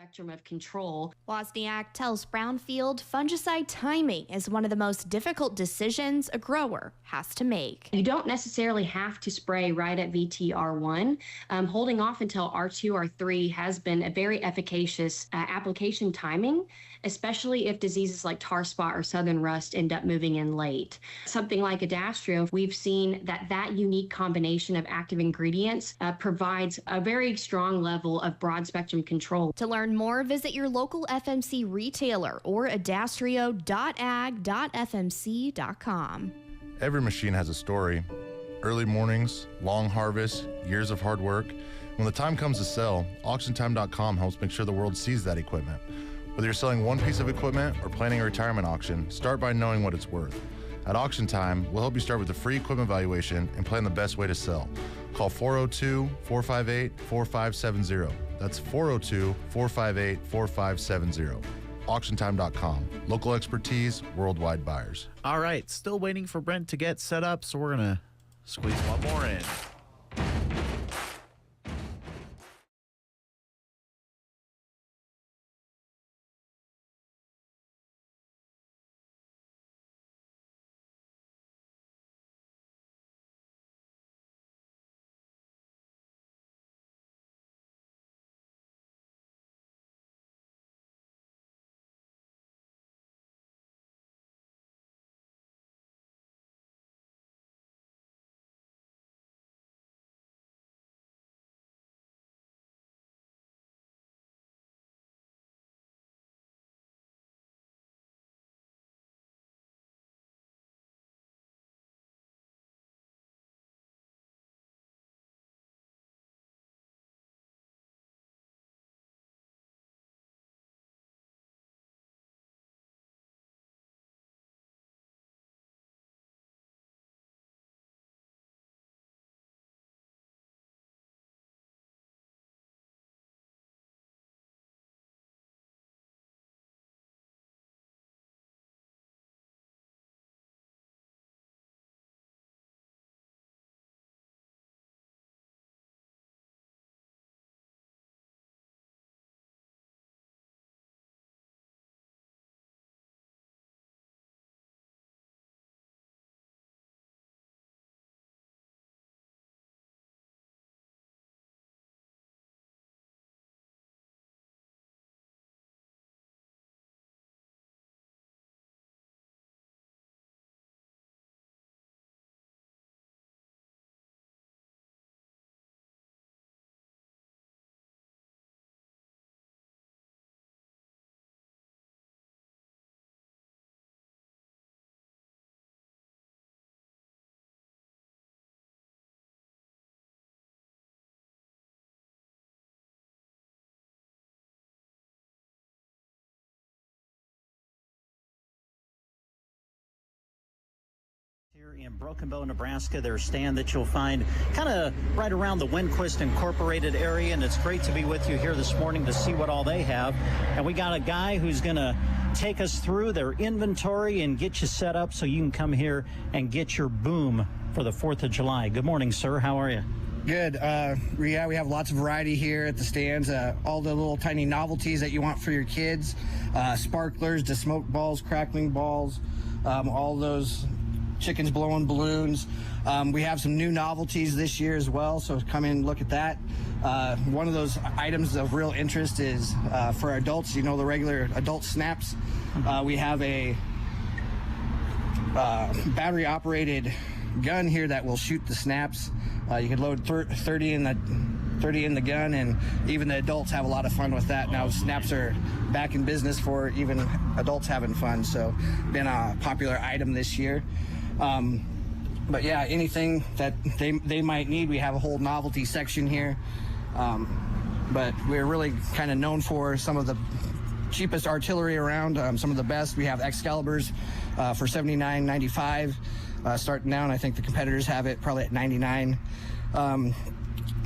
spectrum of control. Wozniak tells Brownfield fungicide timing is one of the most difficult decisions a grower has to make. You don't necessarily have to spray right at VTR1. Holding off until R2, R3 has been a very efficacious application timing, especially if diseases like tar spot or southern rust end up moving in late. Something like Adastrio, we've seen that unique combination of active ingredients provides a very strong level of broad spectrum control. To learn more, visit your local FMC retailer or adastrio.ag.fmc.com. Every machine has a story. Early mornings, long harvests, years of hard work. When the time comes to sell, AuctionTime.com helps make sure the world sees that equipment. Whether you're selling one piece of equipment or planning a retirement auction, start by knowing what it's worth. At Auction Time, we'll help you start with a free equipment valuation and plan the best way to sell. Call 402-458-4570. That's 402-458-4570. AuctionTime.com. Local expertise, worldwide buyers. All right, still waiting for Brent to get set up, so we're going to squeeze one more in. Here in Broken Bow, Nebraska, their stand that you'll find kind of right around the Windquist Incorporated area, and it's great to be with you here this morning to see what all they have. And we got a guy who's going to take us through their inventory and get you set up so you can come here and get your boom for the 4th of July. Good morning, sir. How are you? Good. Yeah, we have lots of variety here at the stands. All the little tiny novelties that you want for your kids. Sparklers, the smoke balls, crackling balls, all those chickens blowing balloons. We have some new novelties this year as well, so come in and look at that. One of those items of real interest is for adults, you know, the regular adult snaps. We have a battery operated gun here that will shoot the snaps. You can load 30 in the gun, and even the adults have a lot of fun with that. Now snaps are back in business for even adults having fun, so been a popular item this year. But yeah, anything that they might need, we have a whole novelty section here. But we're really kind of known for some of the cheapest artillery around, some of the best. We have Excaliburs for $79.95 starting down. I think the competitors have it probably at $99.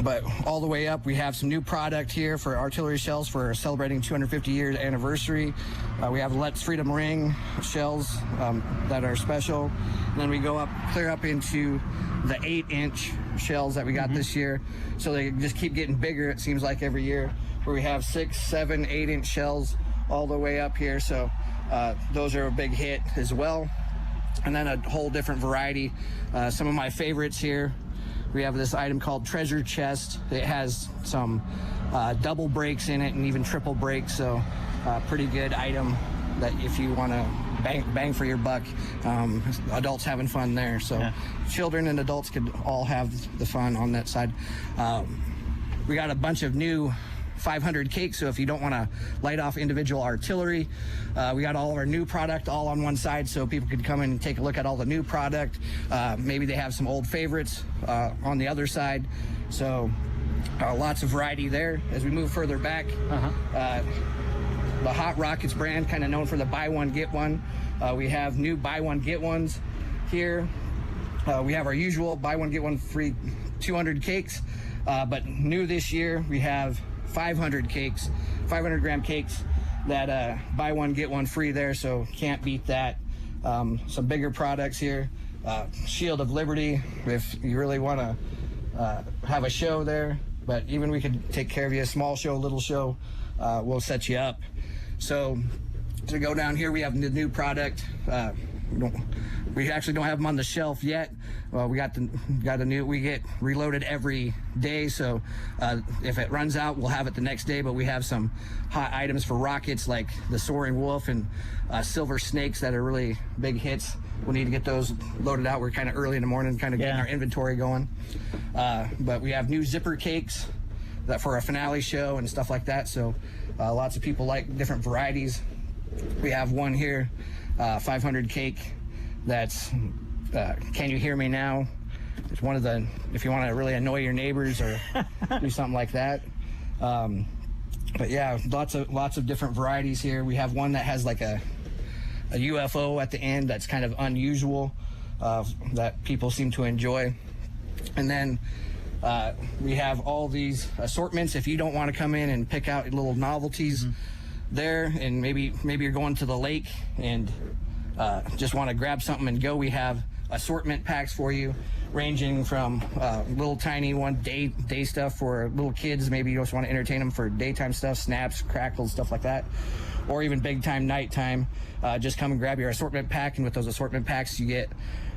But all the way up, we have some new product here for artillery shells for celebrating 250-year anniversary. We have Let's Freedom Ring shells that are special. And then we go up, clear up into the 8-inch shells that we got this year. So they just keep getting bigger, it seems like, every year. where we have 6, 7, 8-inch shells all the way up here. So those are a big hit as well. And then a whole different variety. Some of my favorites here, we have this item called Treasure Chest. It has some double brakes in it and even triple brakes. So pretty good item that if you want to bang for your buck. Adults having fun there. So children and adults could all have the fun on that side. We got a bunch of new 500 cakes, so if you don't want to light off individual artillery, we got all of our new product all on one side, so people could come in and take a look at all the new product. Maybe they have some old favorites on the other side. So lots of variety there. As we move further back, the Hot Rockets brand, kind of known for the buy one get one. We have new buy one get ones here. We have our usual buy one get one free 200 cakes, but new this year we have 500 cakes, 500 gram cakes that buy one get one free there, so can't beat that. Some bigger products here. Shield of Liberty, if you really want to have a show there, but even we could take care of you, a small show, little show, we'll set you up. So to go down here, we have the new product. We actually don't have them on the shelf yet. Well, we got the new. We get reloaded every day, so if it runs out, we'll have it the next day. But we have some hot items for rockets like the Soaring Wolf and Silver Snakes that are really big hits. We need to get those loaded out. We're kind of early in the morning, kind of getting our inventory going. But we have new zipper cakes that for a finale show and stuff like that. So lots of people like different varieties. We have one here, 500 cake. That's Can You Hear Me Now? It's one of the, if you want to really annoy your neighbors or do something like that. But yeah, lots of different varieties here. We have one that has like a UFO at the end that's kind of unusual, that people seem to enjoy. And then we have all these assortments. If you don't want to come in and pick out little novelties there, and maybe you're going to the lake and just want to grab something and go, we have assortment packs for you, ranging from little tiny day stuff for little kids. Maybe you just want to entertain them for daytime stuff, snaps, crackles, stuff like that, or even big time, nighttime. Just come and grab your assortment pack, and with those assortment packs, you get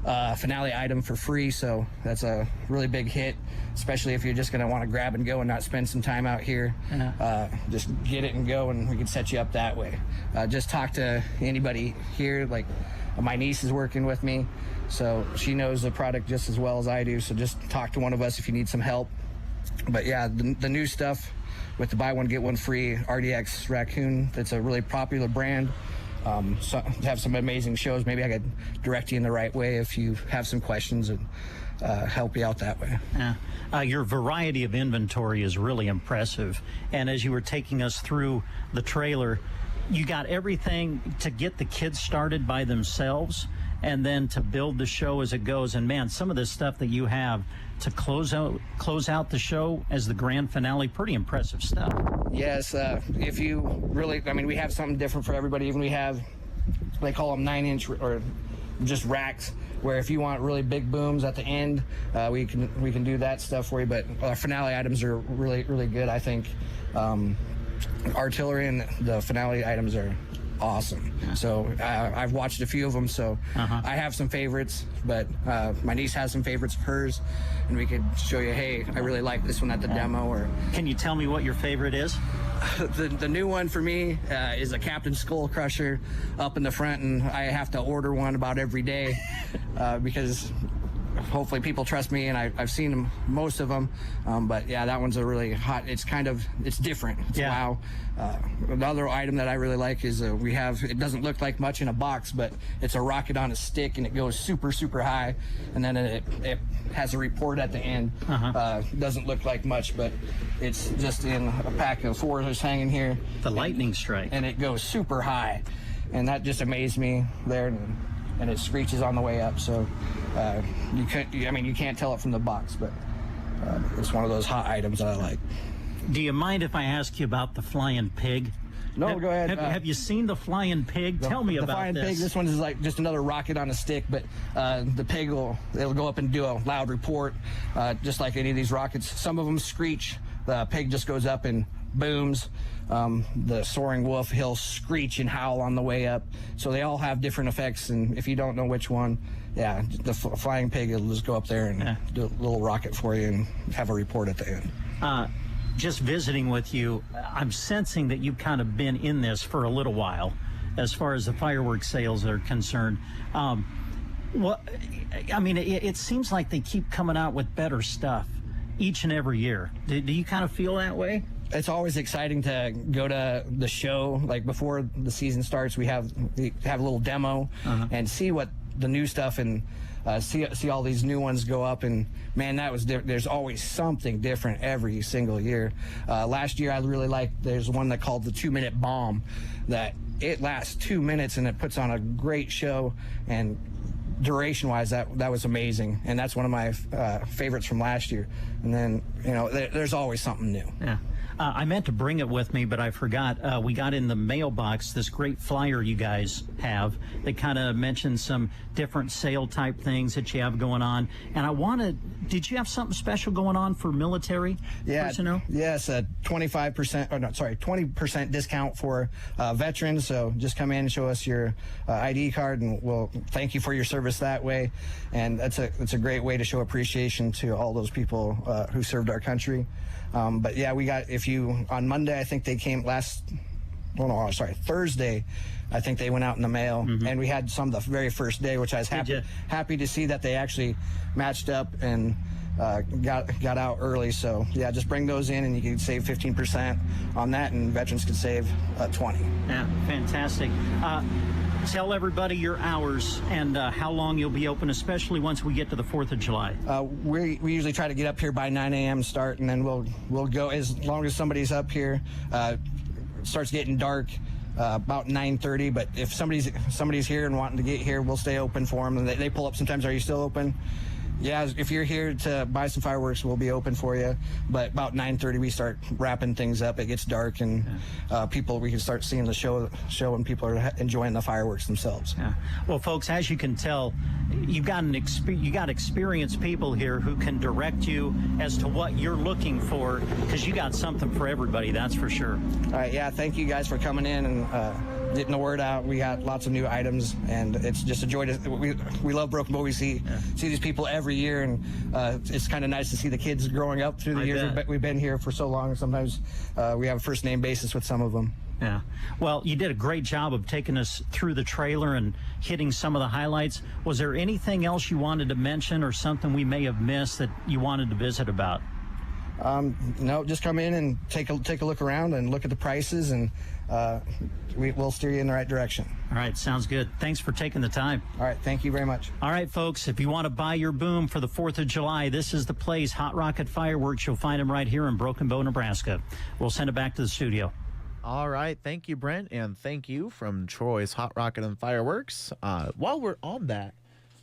a finale item for free. So that's a really big hit, especially if you're just going to want to grab and go and not spend some time out here. Just get it and go, and we can set you up that way. Just talk to anybody here. Like my niece is working with me, so she knows the product just as well as I do. So just talk to one of us if you need some help. But yeah, the new stuff with the buy one get one free RDX Raccoon, that's a really popular brand. So have some amazing shows. Maybe I could direct you in the right way if you have some questions and help you out that way. Your variety of inventory is really impressive. And as you were taking us through the trailer, you got everything to get the kids started by themselves and then to build the show as it goes. And man, some of this stuff that you have to close out the show as the grand finale, pretty impressive stuff. Yes, if you really, I mean, we have something different for everybody. Even we have, they call them 9-inch or just racks, where if you want really big booms at the end, we can do that stuff for you. But our finale items are really, really good, I think. Artillery and the finale items are awesome. So I've watched a few of them, so I have some favorites, but my niece has some favorites of hers, and we could show you, hey, I really like this one at the demo. Or can you tell me what your favorite is? The new one for me is a Captain Skull Crusher up in the front, and I have to order one about every day because hopefully people trust me, and I've seen them, most of them. But yeah, that one's a really hot. It's different. It's wow. Another item that I really like is we have, it doesn't look like much in a box, but it's a rocket on a stick, and it goes super, super high, and then it has a report at the end. Doesn't look like much, but it's just in a pack of 4 that's hanging here. The lightning strike. And it goes super high, and that just amazed me there. And it screeches on the way up, so you can't tell it from the box, but it's one of those hot items that I like. Do you mind if I ask you about the flying pig? No, go ahead. Have you seen the flying pig? Tell me about this. The flying pig, this one is like just another rocket on a stick, but the pig it'll go up and do a loud report, just like any of these rockets. Some of them screech. The pig just goes up and booms. The soaring wolf, he'll screech and howl on the way up. So they all have different effects, and if you don't know which one, yeah, the flying pig will just go up there and do a little rocket for you and have a report at the end. Just visiting with you, I'm sensing that you've kind of been in this for a little while as far as the fireworks sales are concerned. It seems like they keep coming out with better stuff each and every year. Do you kind of feel that way? It's always exciting to go to the show. Like before the season starts, we have a little demo and see what the new stuff and see all these new ones go up. And man, there's always something different every single year. Last year, I really liked. There's one that called the 2-minute bomb, that it lasts 2 minutes and it puts on a great show. And duration-wise, that was amazing, and that's one of my favorites from last year. And then there's always something new. Yeah. I meant to bring it with me, but I forgot. We got in the mailbox this great flyer you guys have that kind of mentions some different sale type things that you have going on. And did you have something special going on for military personnel? Yes, 20% discount for veterans. So just come in and show us your ID card, and we'll thank you for your service that way. And that's a great way to show appreciation to all those people who served our country. But yeah, on Monday, I think they came Thursday, I think they went out in the mail, and we had some the very first day, which I was happy to see that they actually matched up and got out early. So yeah, just bring those in and you can save 15% on that, and veterans could save 20. Yeah, fantastic. Tell everybody your hours and how long you'll be open, especially once we get to the 4th of July. We usually try to get up here by 9 a.m. start, and then we'll go as long as somebody's up here. It starts getting dark about 9:30, but if somebody's here and wanting to get here, we'll stay open for them. And they pull up sometimes. Are you still open? Yeah, if you're here to buy some fireworks, we'll be open for you. But about 9:30, we start wrapping things up. It gets dark, and we can start seeing the show, and people are enjoying the fireworks themselves. Yeah. Well, folks, as you can tell, you got experienced people here who can direct you as to what you're looking for, because you got something for everybody. That's for sure. All right. Yeah. Thank you guys for coming in and getting the word out. We got lots of new items, and it's just a joy we love Broken Bow. We see these people every year, and it's kind of nice to see the kids growing up through the years. We've been here for so long, and sometimes we have a first name basis with some of them. Yeah. Well, you did a great job of taking us through the trailer and hitting some of the highlights. Was there anything else you wanted to mention, or something we may have missed that you wanted to visit about? No, just come in and take a look around and look at the prices, and we'll steer you in the right direction. All right, sounds good. Thanks for taking the time. All right, thank you very much. All right, folks, if you want to buy your boom for the 4th of July, this is the place, Hot Rocket Fireworks. You'll find them right here in Broken Bow, Nebraska. We'll send it back to the studio. All right, thank you, Brent, and thank you from Troy's Hot Rocket and Fireworks. While we're on that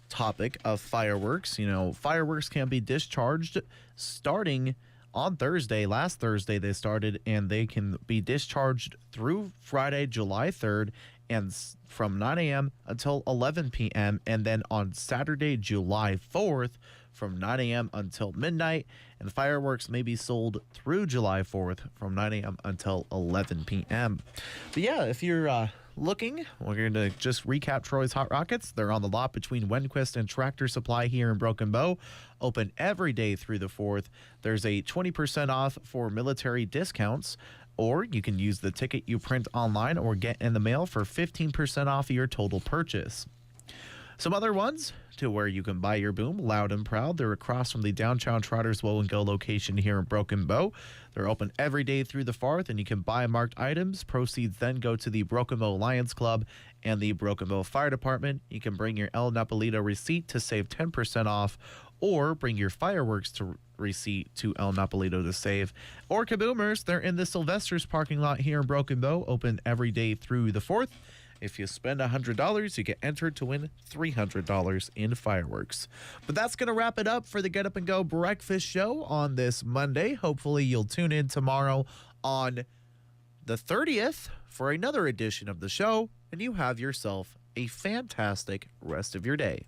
topic of fireworks, fireworks can be discharged starting on Thursday. Last Thursday they started, and they can be discharged through Friday, July 3rd, and from 9 a.m. until 11 p.m. And then on Saturday, July 4th, from 9 a.m. until midnight. And fireworks may be sold through July 4th from 9 a.m. until 11 p.m. But yeah, if you're looking, we're going to just recap Troy's Hot Rockets. They're on the lot between Wenquist and Tractor Supply here in Broken Bow. Open every day through the 4th. There's a 20% off for military discounts, or you can use the ticket you print online or get in the mail for 15% off your total purchase. Some other ones to where you can buy your boom, Loud and Proud. They're across from the downtown Trotters Woe and Go location here in Broken Bow. They're open every day through the 4th, and you can buy marked items. Proceeds then go to the Broken Bow Lions Club and the Broken Bow Fire Department. You can bring your El Napolito receipt to save 10% off, or bring your fireworks to receipt to El Napolito to save. Or Kaboomers, they're in the Sylvester's parking lot here in Broken Bow, open every day through the 4th. If you spend $100, you get entered to win $300 in fireworks. But that's going to wrap it up for the Get Up and Go Breakfast Show on this Monday. Hopefully you'll tune in tomorrow on the 30th for another edition of the show, and you have yourself a fantastic rest of your day.